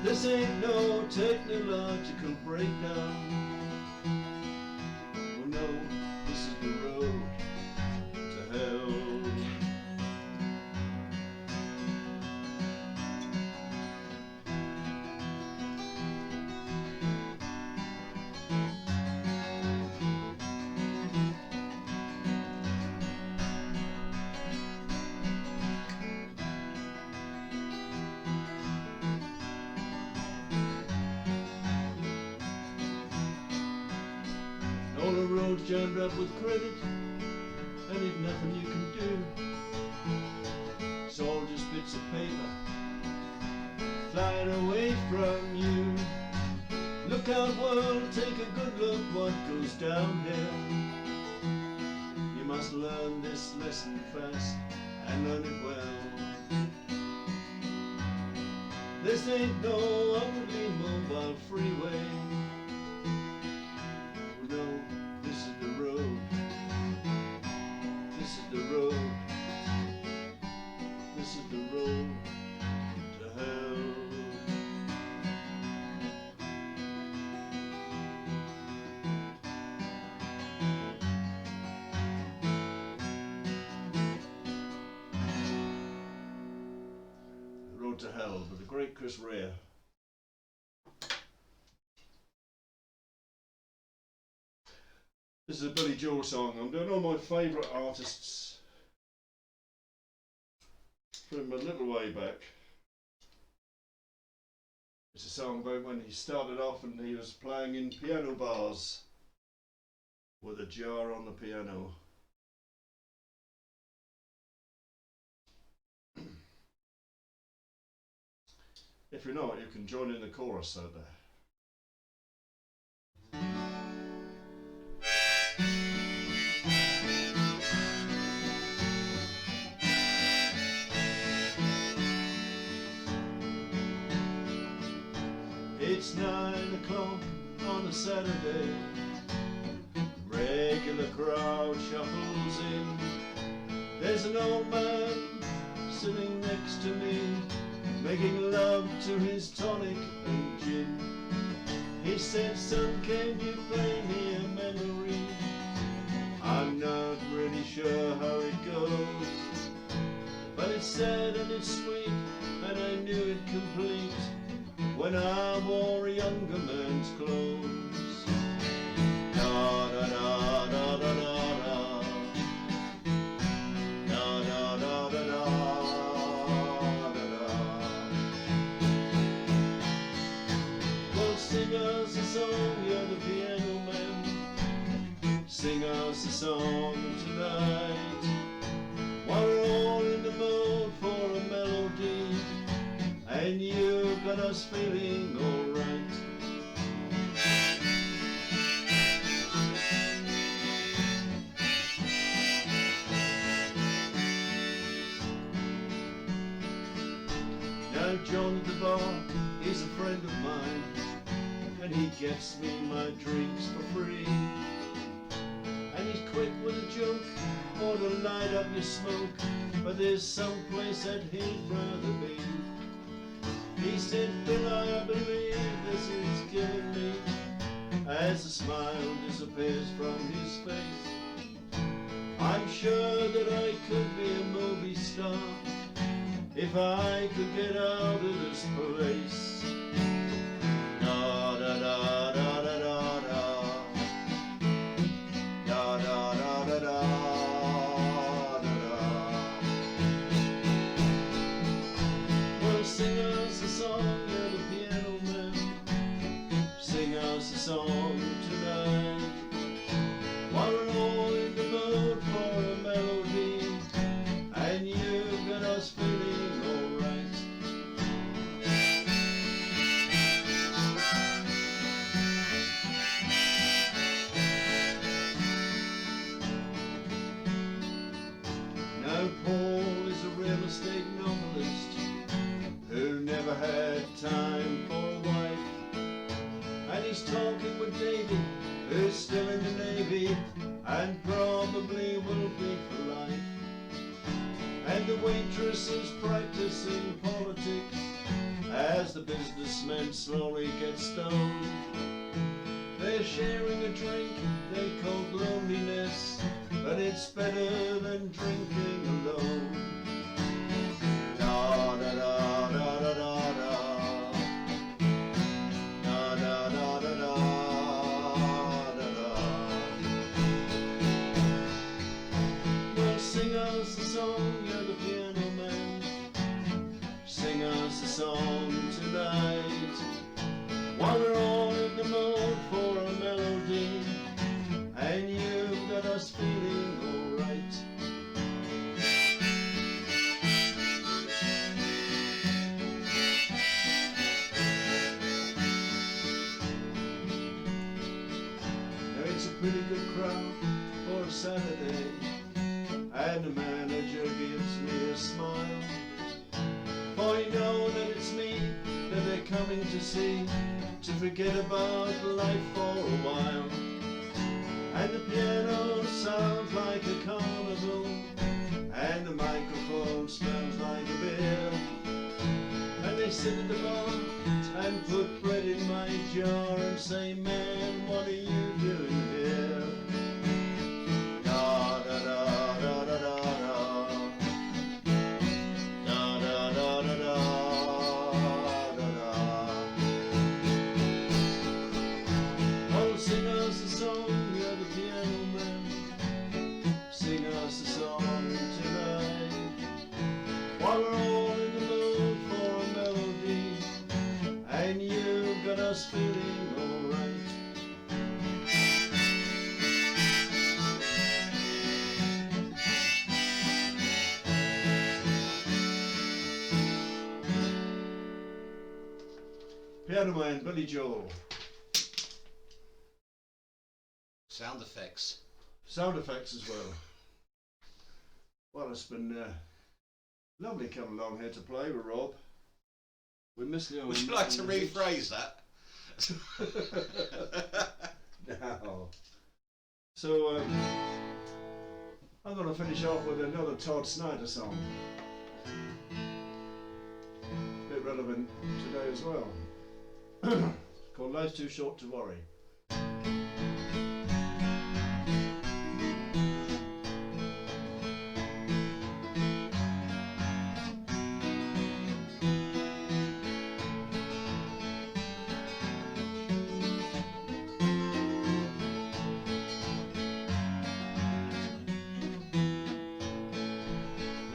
This ain't no technological breakdown. Oh no, this is the road to hell. All the roads jammed up with credit, and there's nothing you can do. It's all just bits of paper flying away from you. Look out world, take a good look what goes down here. You must learn this lesson fast and learn it well. This ain't no upwardly mobile freeway. No, this is the road. This is the road. This is the road to hell. The road to hell, but the great Chris Rea. This is a Billy Joel song. I'm doing all my favourite artists from a little way back. It's a song about when he started off and he was playing in piano bars with a jar on the piano. If you're not, you can join in the chorus out there. It's 9 o'clock on a Saturday. Regular crowd shuffles in. There's an old man sitting next to me, making love to his tonic and gin. He said, son, can you play me a memory? I'm not really sure how it goes, but it's sad and it's sweet, and I knew it complete when I wore a younger man's clothes. Da da da da da da da. Da da da da da da da. Well, sing us a song, you're the piano man. Sing us a song tonight, while we're all in the mood for a melody, and you got us feeling alright. Now John at the bar is a friend of mine, and he gets me my drinks for free. And he's quick with a joke or to light up your smoke, but there's some place that he'd rather be. He said, Bill, I believe this is killing me, as the smile disappears from his face. I'm sure that I could be a movie star if I could get out of this place. Da da da da da da da. Da da da da da da da. Well, sing us a song, you're the piano man. Sing us a song tonight, while we're all in the mood for a melody, and you've got us feeling alright. Now Paul is a real estate novelist who never had time for a wife, and he's talking with David, who's still in the Navy and probably will be for life. And the waitress is practicing politics as the businessmen slowly get stoned. They're sharing a drink they call loneliness, but it's better than drinking alone. Da da da da da da da. Da da da da da da da. Well, sing us a song, you're the piano man. Sing us a song tonight, while we're all in the mood for a melody, and you've got us feeling alright. Saturday, and the manager gives me a smile. For you know that it's me that they're coming to see, to forget about life for a while. And the piano sounds like a carnival, and the microphone smells like a beer. And they sit at the bar and put bread in my jar and say, man, what are you doing here? Da da da da da da da da da da da da. Oh, sing us a song, you're the piano man. Sing us a song tonight, while we're all in the mood for a melody, and you got us feeling alright. Piano man Billy Joel. Sound effects. Sound effects as well. Well, it's been lovely coming along here to play with Rob. We missed the old. Would you like to rephrase that? No. So I'm going to finish off with another Todd Snyder song. A bit relevant today as well. Called Life's Too Short to Worry.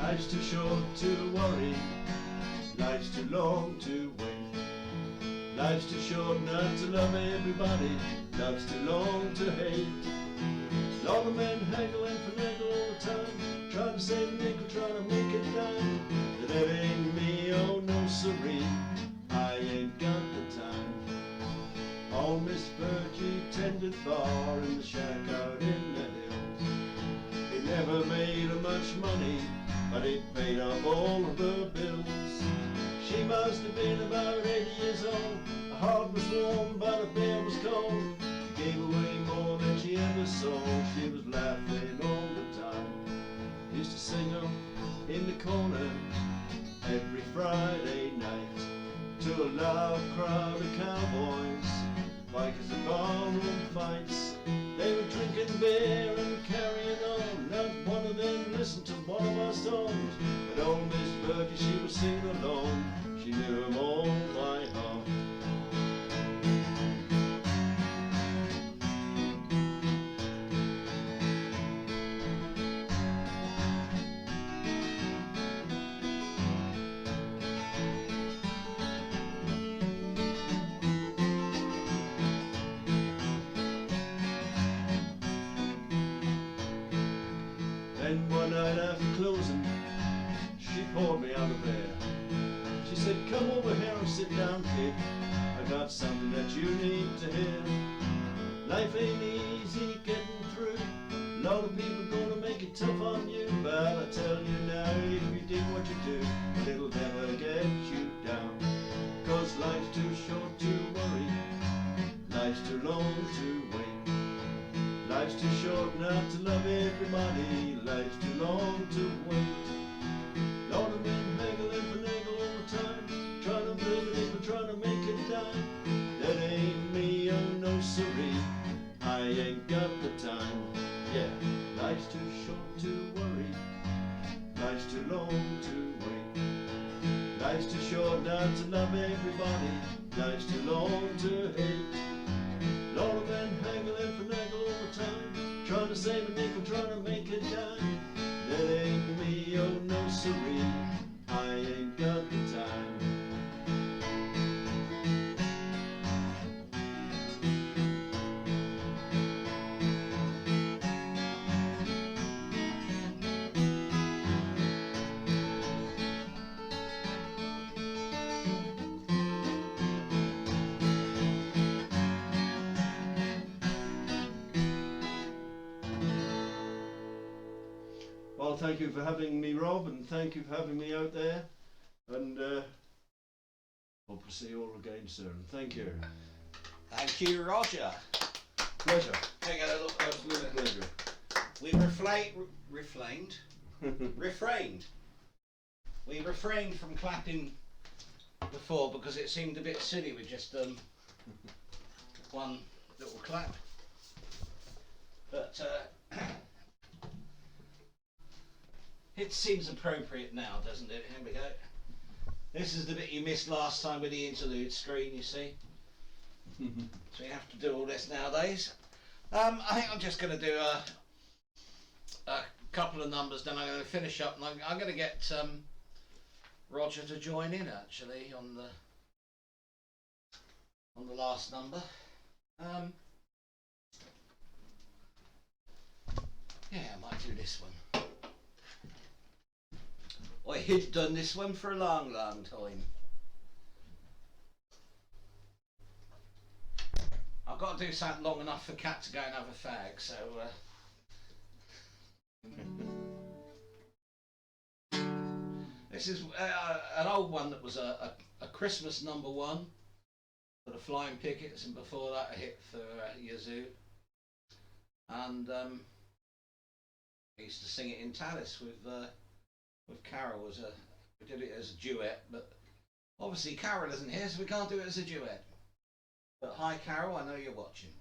Life's too short to worry, life's too long to wait. Life's too short not to love everybody, love's too long to hate. A lot of men haggle and finagle all the time, trying to save a nickel, trying to make it dime. But that ain't me, oh no siree, I ain't got the time. Oh, Miss Virgie tended bar in the shack out in the hills. It never made her much money, but it paid off all of her bills. She must have been about 80 years old. Her heart was warm, but her bed was cold. She gave away more than she ever sold. She was laughing all the time. Used to sing up in the corner every Friday night to a loud crowd of cowboys, bikers and barroom fights. They were drinking beer and carrying on. Not one of them listened to one of our songs, but old Miss Virgie, she was singing along. She knew them all by heart. Then one night after closing, she poured me out a beer. She said, come over here and sit down, kid. I got something that you need to hear. Life ain't easy getting through. A lot of people gonna make it tough on you, but I tell you now, if you dig what you do, it'll never get you down. 'Cause life's too short to worry, life's too long to wait. Life's too short not to love everybody, life's too long to wait. Lot of men haggle and finagle all the time, trying to build a nickel, trying to make it dime. That ain't me, oh no siree, I ain't got the time. Yeah, life's too short to worry, life's too long to wait. Life's too short not to love everybody, life's too long to hate. Lot of men haggle and finagle all the time, trying to save a nickel, trying to make it dime. That ain't me, oh no siree, I ain't got the time. Well, thank you for having me, Rob, and thank you for having me out there. And hope to see you all again soon. Thank you. Thank you, Roger. Pleasure. Hang on a look. Absolute pleasure. We refrained. We refrained from clapping before because it seemed a bit silly with just one little clap. But it seems appropriate now, doesn't it? Here we go. This is the bit you missed last time with the interlude screen, you see. So you have to do all this nowadays. I think I'm just going to do a couple of numbers, then I'm going to finish up, and I'm going to get Roger to join in actually on the last number. Yeah, I might do this one. I have done this one for a long, long time. I've got to do something long enough for Cat to go and have a fag, so this is an old one that was a Christmas #1 for the Flying Pickets, and before that a hit for Yazoo. And I used to sing it in Tallis with Carol we did it as a duet, but obviously Carol isn't here, so we can't do it as a duet. But hi Carol, I know you're watching.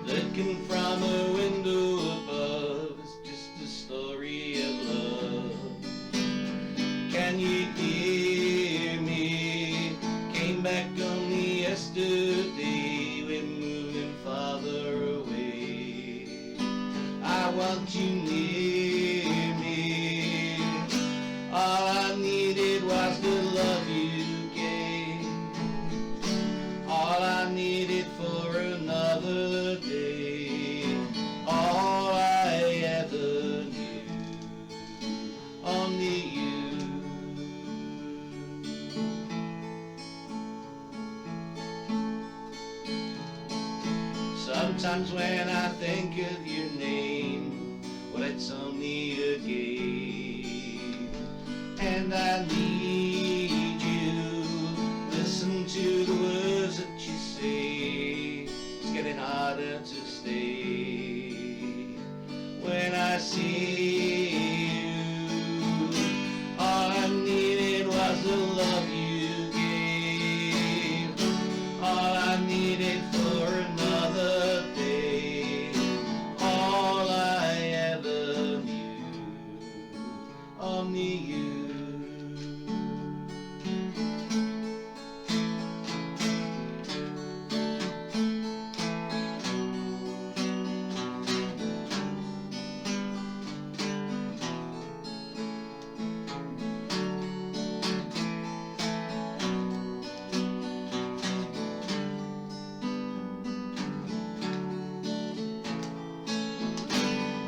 Looking from a window above is just a story of love. Can you hear me? Came back only yesterday, we're moving farther away. I want you near me. All I needed was the love you gave. All I needed for another day. All I ever knew. Only you. Sometimes when I think of your name, well, it's only a game, and I need you. Listen to the words that you say. It's getting harder to stay when I see you. All I needed was the love you gave. All I needed for another day. All I ever knew. Only you.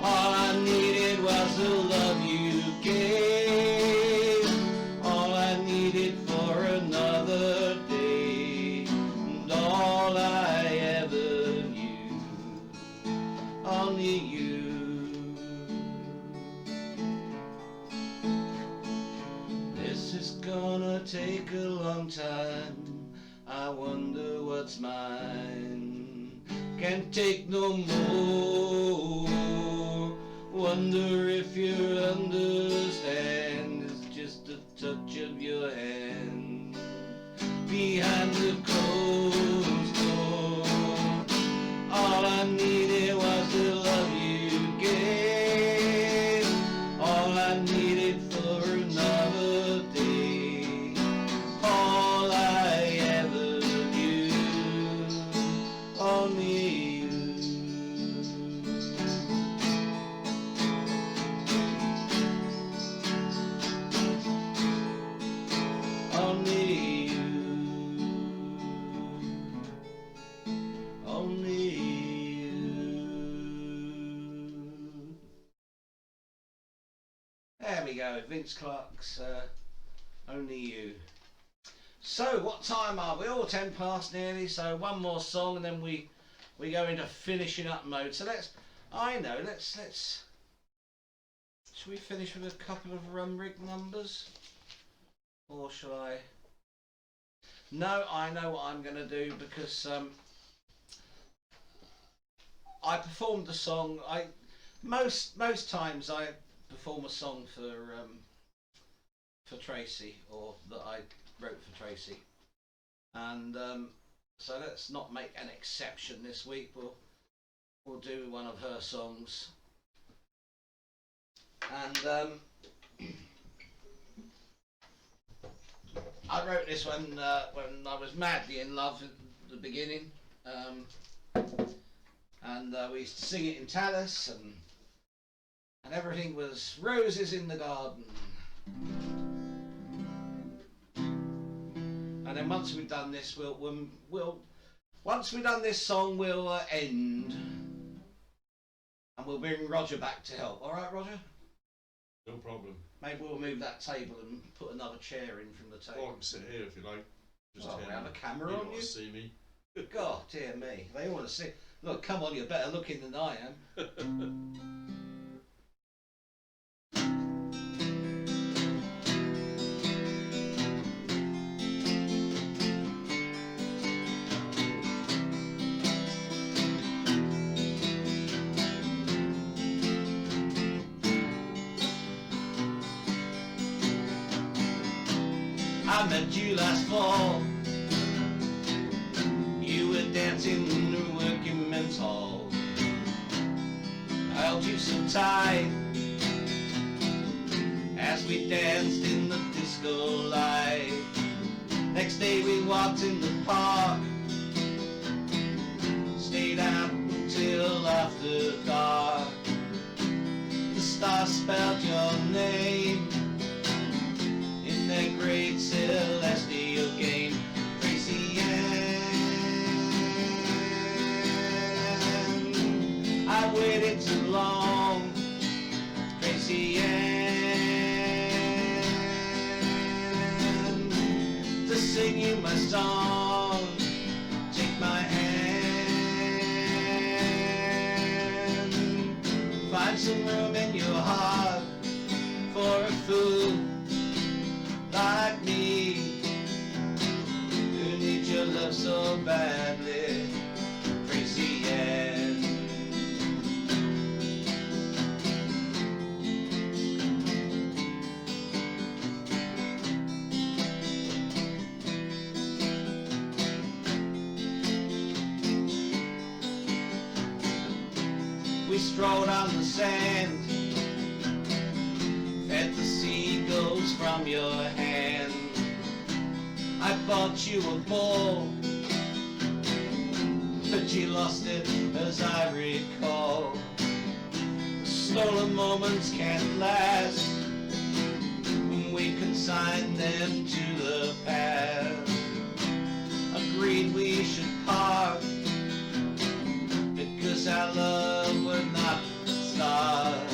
All I needed was the love you gave. All I needed for another day. And all I ever knew. Only you. This is gonna take a long time. I wonder what's mine. Can't take no more. Wonder if you understand. It's just a touch of your hand behind the closed door. All I needed was the love you gave. All I needed for another day. All I ever knew. Only you. There we go, Vince Clarke's Only You. So, what time are we? All 10 past nearly, so one more song and then we go into finishing up mode. So let's shall we finish with a couple of rum rig numbers? Or shall I? No, I know what I'm going to do because I performed the song. Most times I perform a song for Tracy, or that I wrote for Tracy, and so let's not make an exception this week. We'll do one of her songs, and I wrote this when I was madly in love at the beginning, and we used to sing it in Tallis, and everything was roses in the garden. And then once we've done this, once we've done this song, we'll end, and we'll bring Roger back to help. All right, Roger? No problem. Maybe we'll move that table and put another chair in from the table. Or I can sit here if you like. Just we have a camera you on want you. to see me. God, dear me. They want to see. Look, come on, you're better looking than I am. I met you last fall. You were dancing in the working men's hall. I held you so tight as we danced in the disco light. Next day we walked in the park, stayed out until after dark. The stars spelled your name in their great celestial game. Tracy Ann, I waited too long. Tracy Ann, to sing you my song. Take my hand, find some room in your heart for a fool like me, who needs your love so badly. Tracy Ann. We strolled on the sand, fed the seagulls from your hand. I bought you a bowl, but you lost it as I recall. Stolen moments can't last when we consign them to the past. Agreed we should part because our love would not start.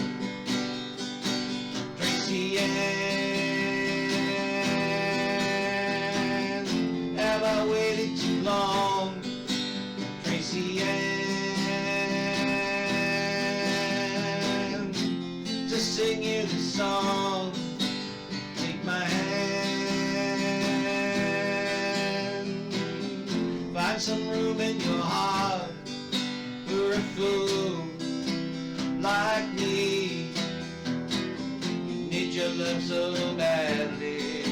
Tracy Ann, have I waited too long? Tracy Ann, to sing you the song. Take my hand, find some room in your heart for a fool like me. You need your love so badly,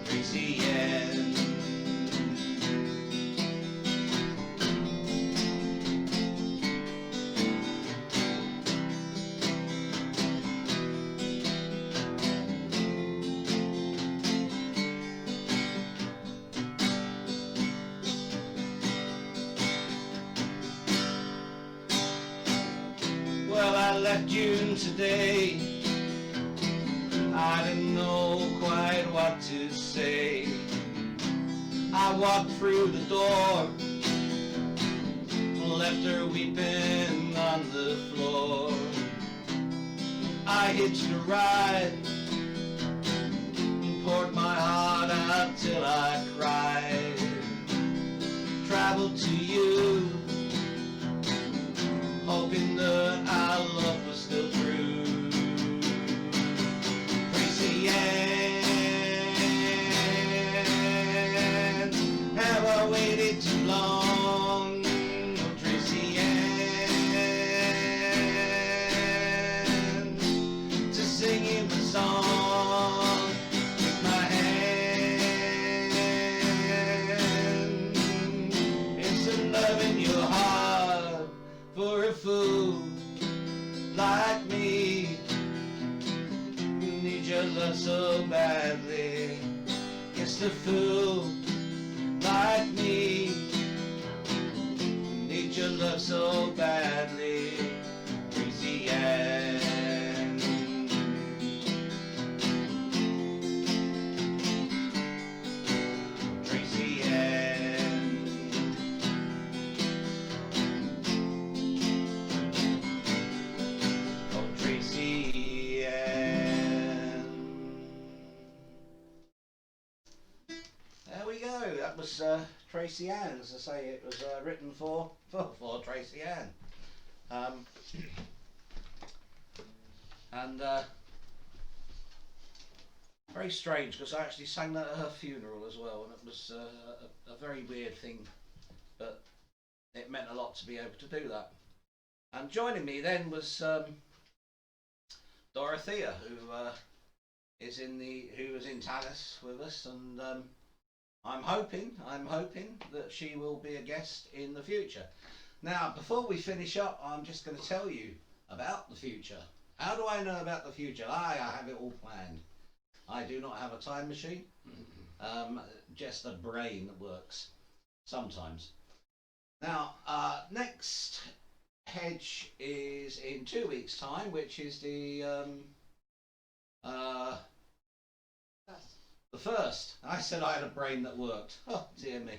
Tracy Ann. Well, I left June today. I didn't know quite what to say. I walked through the door, left her weeping on the floor. I hitched a ride traveled to you, hoping that our love was still true. Tracy Ann, have I waited too long? Oh, Tracy Ann, to sing you the song with my hand. It's a love in your heart for a fool like me. Need your love so badly. Yes, a fool like me. Need your love so badly. Tracy Ann. Tracy Ann. Oh, Tracy Ann. There we go. That was Tracy Ann. As I say, it was written for Tracy Ann. And very strange, because I actually sang that at her funeral as well, and it was a very weird thing, but it meant a lot to be able to do that. And joining me then was Dorothea, who was in Talis with us, and I'm hoping that she will be a guest in the future. Now, before we finish up, I'm just going to tell you about the future. How do I know about the future? I have it all planned. I do not have a time machine, just a brain that works sometimes. Now, next Hedge is in 2 weeks' time, which is the first. I said I had a brain that worked. Oh dear me.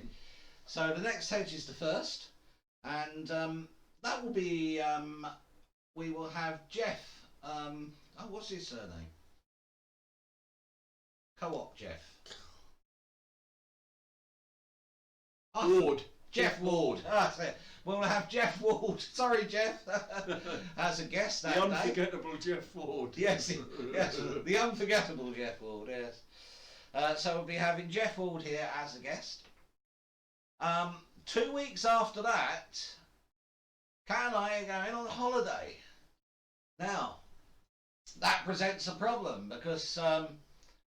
So the next Hedge is the first, and that will be we will have Jeff. Oh, what's his surname? Co-op Jeff. Ward. Jeff Ward. That's it. We'll have Jeff Ward. Sorry, Jeff. As a guest that The day. unforgettable Jeff Ward. Yes, yes, the unforgettable Jeff Ward. Yes. So we'll be having Jeff Ward here as a guest. 2 weeks after that, Kat and I are going on holiday. Now, that presents a problem, because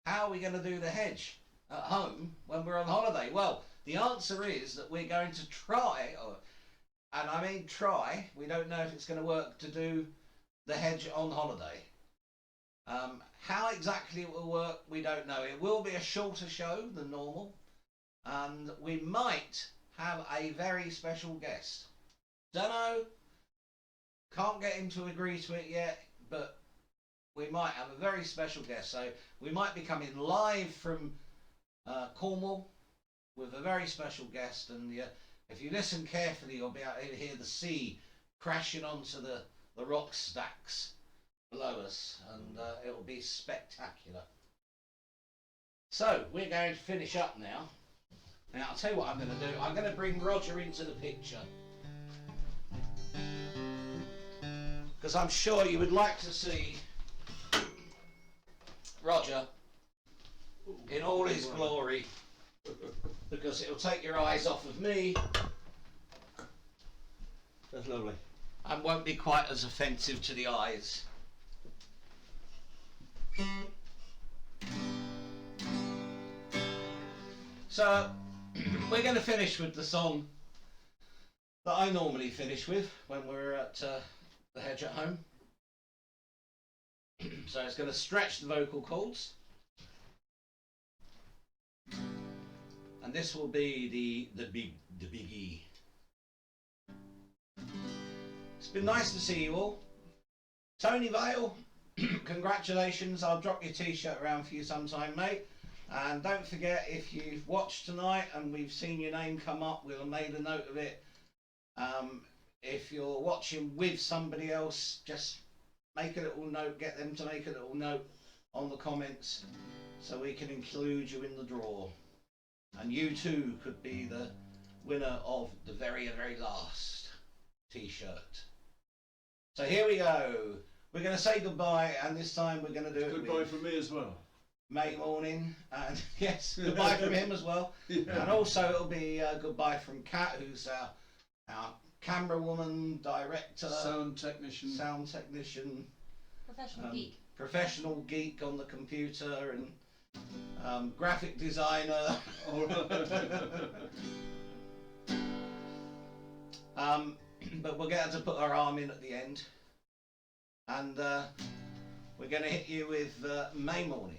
how are we going to do the Hedge at home when we're on holiday? Well, the answer is that we're going to try, and I mean try, we don't know if it's going to work, to do the Hedge on holiday. How exactly it will work, we don't know. It will be a shorter show than normal, and we might have a very special guest. Don't know, can't get him to agree to it yet, but we might have a very special guest. So we might be coming live from Cornwall with a very special guest, and if you listen carefully, you'll be able to hear the sea crashing onto the rock stacks below us, and it will be spectacular. So we're going to finish up now. Now I'll tell you what I'm going to do. I'm going to bring Roger into the picture, because I'm sure you would like to see Roger in all his glory, because it'll take your eyes off of me. That's lovely. And won't be quite as offensive to the eyes. So we're going to finish with the song that I normally finish with when we're at the Hedge at home. So it's going to stretch the vocal cords, and this will be the biggie. It's been nice to see you all. Tony Vale, congratulations. I'll drop your t-shirt around for you sometime, mate. And don't forget, if you've watched tonight and we've seen your name come up, we'll have made a note of it. If you're watching with somebody else, just make a little note, get them to make a little note on the comments so we can include you in the draw. And you too could be the winner of the very, very last T-shirt. So here we go. We're going to say goodbye, and this time we're going to do it Goodbye with from me as well. Mate Morning, and yes, goodbye from him as well. Yeah. And also it'll be goodbye from Kat, who's our camera woman, director, Sound technician. Professional geek. On the computer, and graphic designer. But we'll get her to put her arm in at the end, and we're going to hit you with May Morning.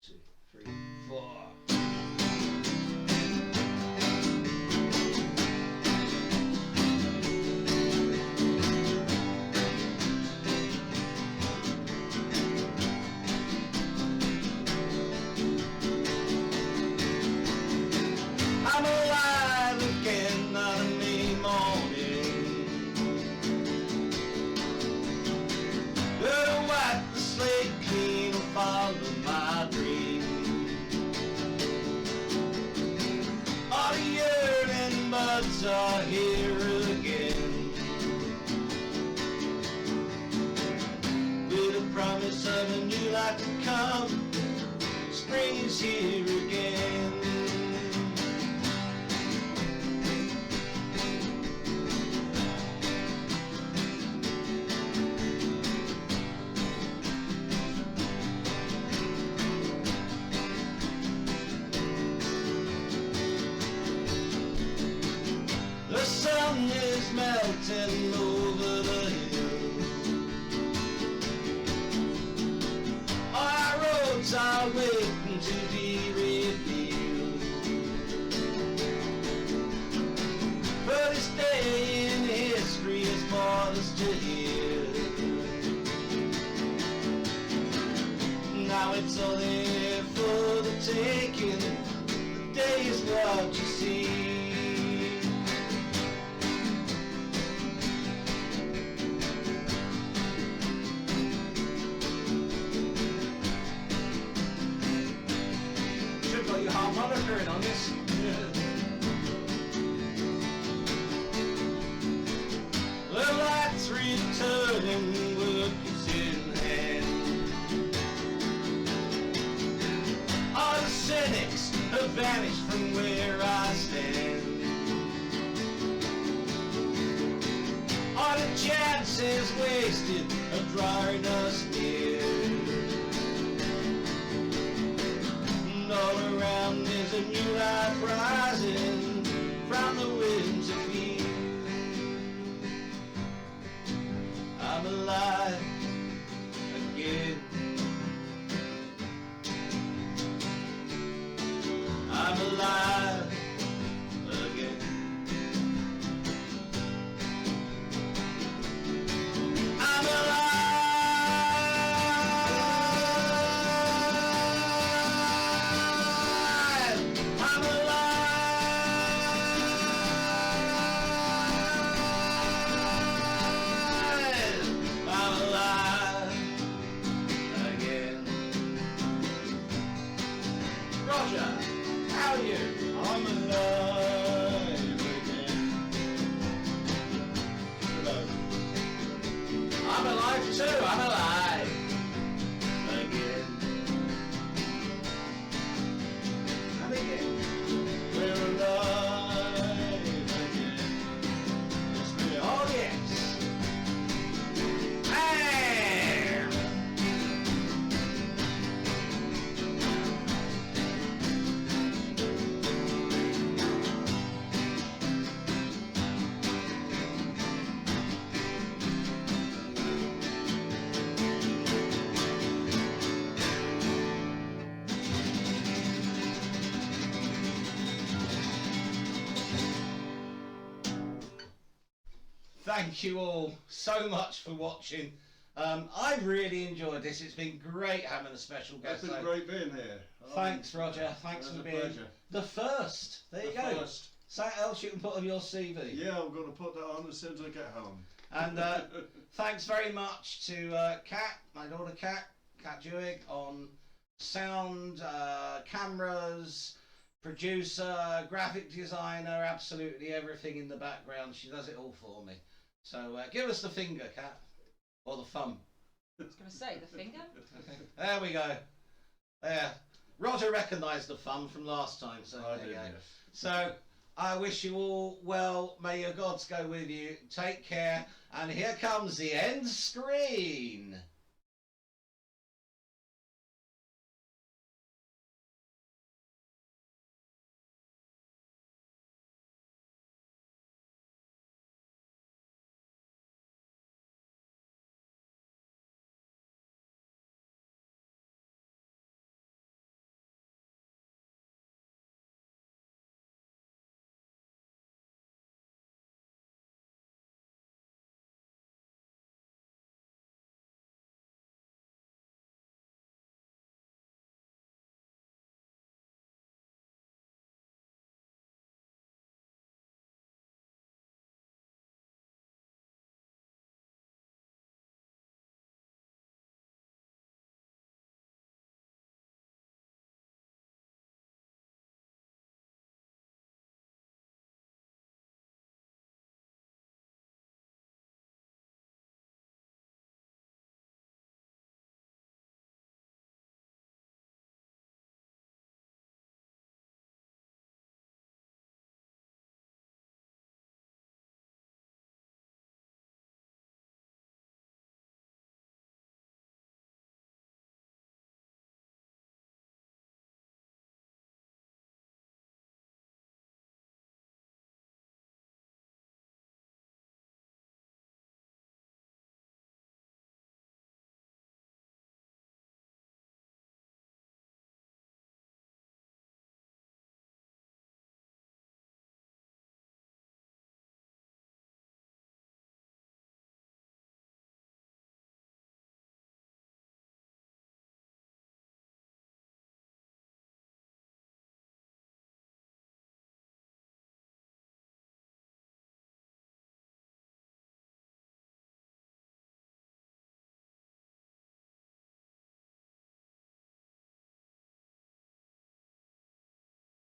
2, 3, 4. I'm alive again on a May morning. Gonna wipe the slate clean and follow my dream. All the yearning buds are here again, with a promise of a new life to come. Spring is here again. The sun is melting over the hill. Our roads are waiting to be revealed. But this day in history is for us to hear. Now it's all there for the taking. The day is what you see. Should have got your harmonica in on this. The lights returning, work is in hand. All the cynics have vanished from where I stand. All the chances wasted of drawing us near. And all around there's a new life rising from the winds of fear. I'm alive again. I'm alive again. I'm alive. I'm alive. I'm alive again. Roger, how are you? I'm alive again. Hello. I'm alive too. I'm alive again. And again. We're alive again. Yes, we are. Oh yes. Bam! Thank you all so much for watching. I've really enjoyed this. It's been great having a special It's guest. been great being here. Thanks, Roger. Thanks It's for a being pleasure. the first. There you The go. first. Something else you can put on your CV. Yeah, I'm going to put that on as soon as I get home. And thanks very much to Kat, my daughter Kat Jewig, on sound, cameras, producer, graphic designer, absolutely everything in the background. She does it all for me. So give us the finger, Kat, or the thumb. I was going to say the finger. There we go. There. Roger recognised the thumb from last time, so there you go. Yes. So I wish you all well. May your gods go with you. Take care. And here comes the end screen.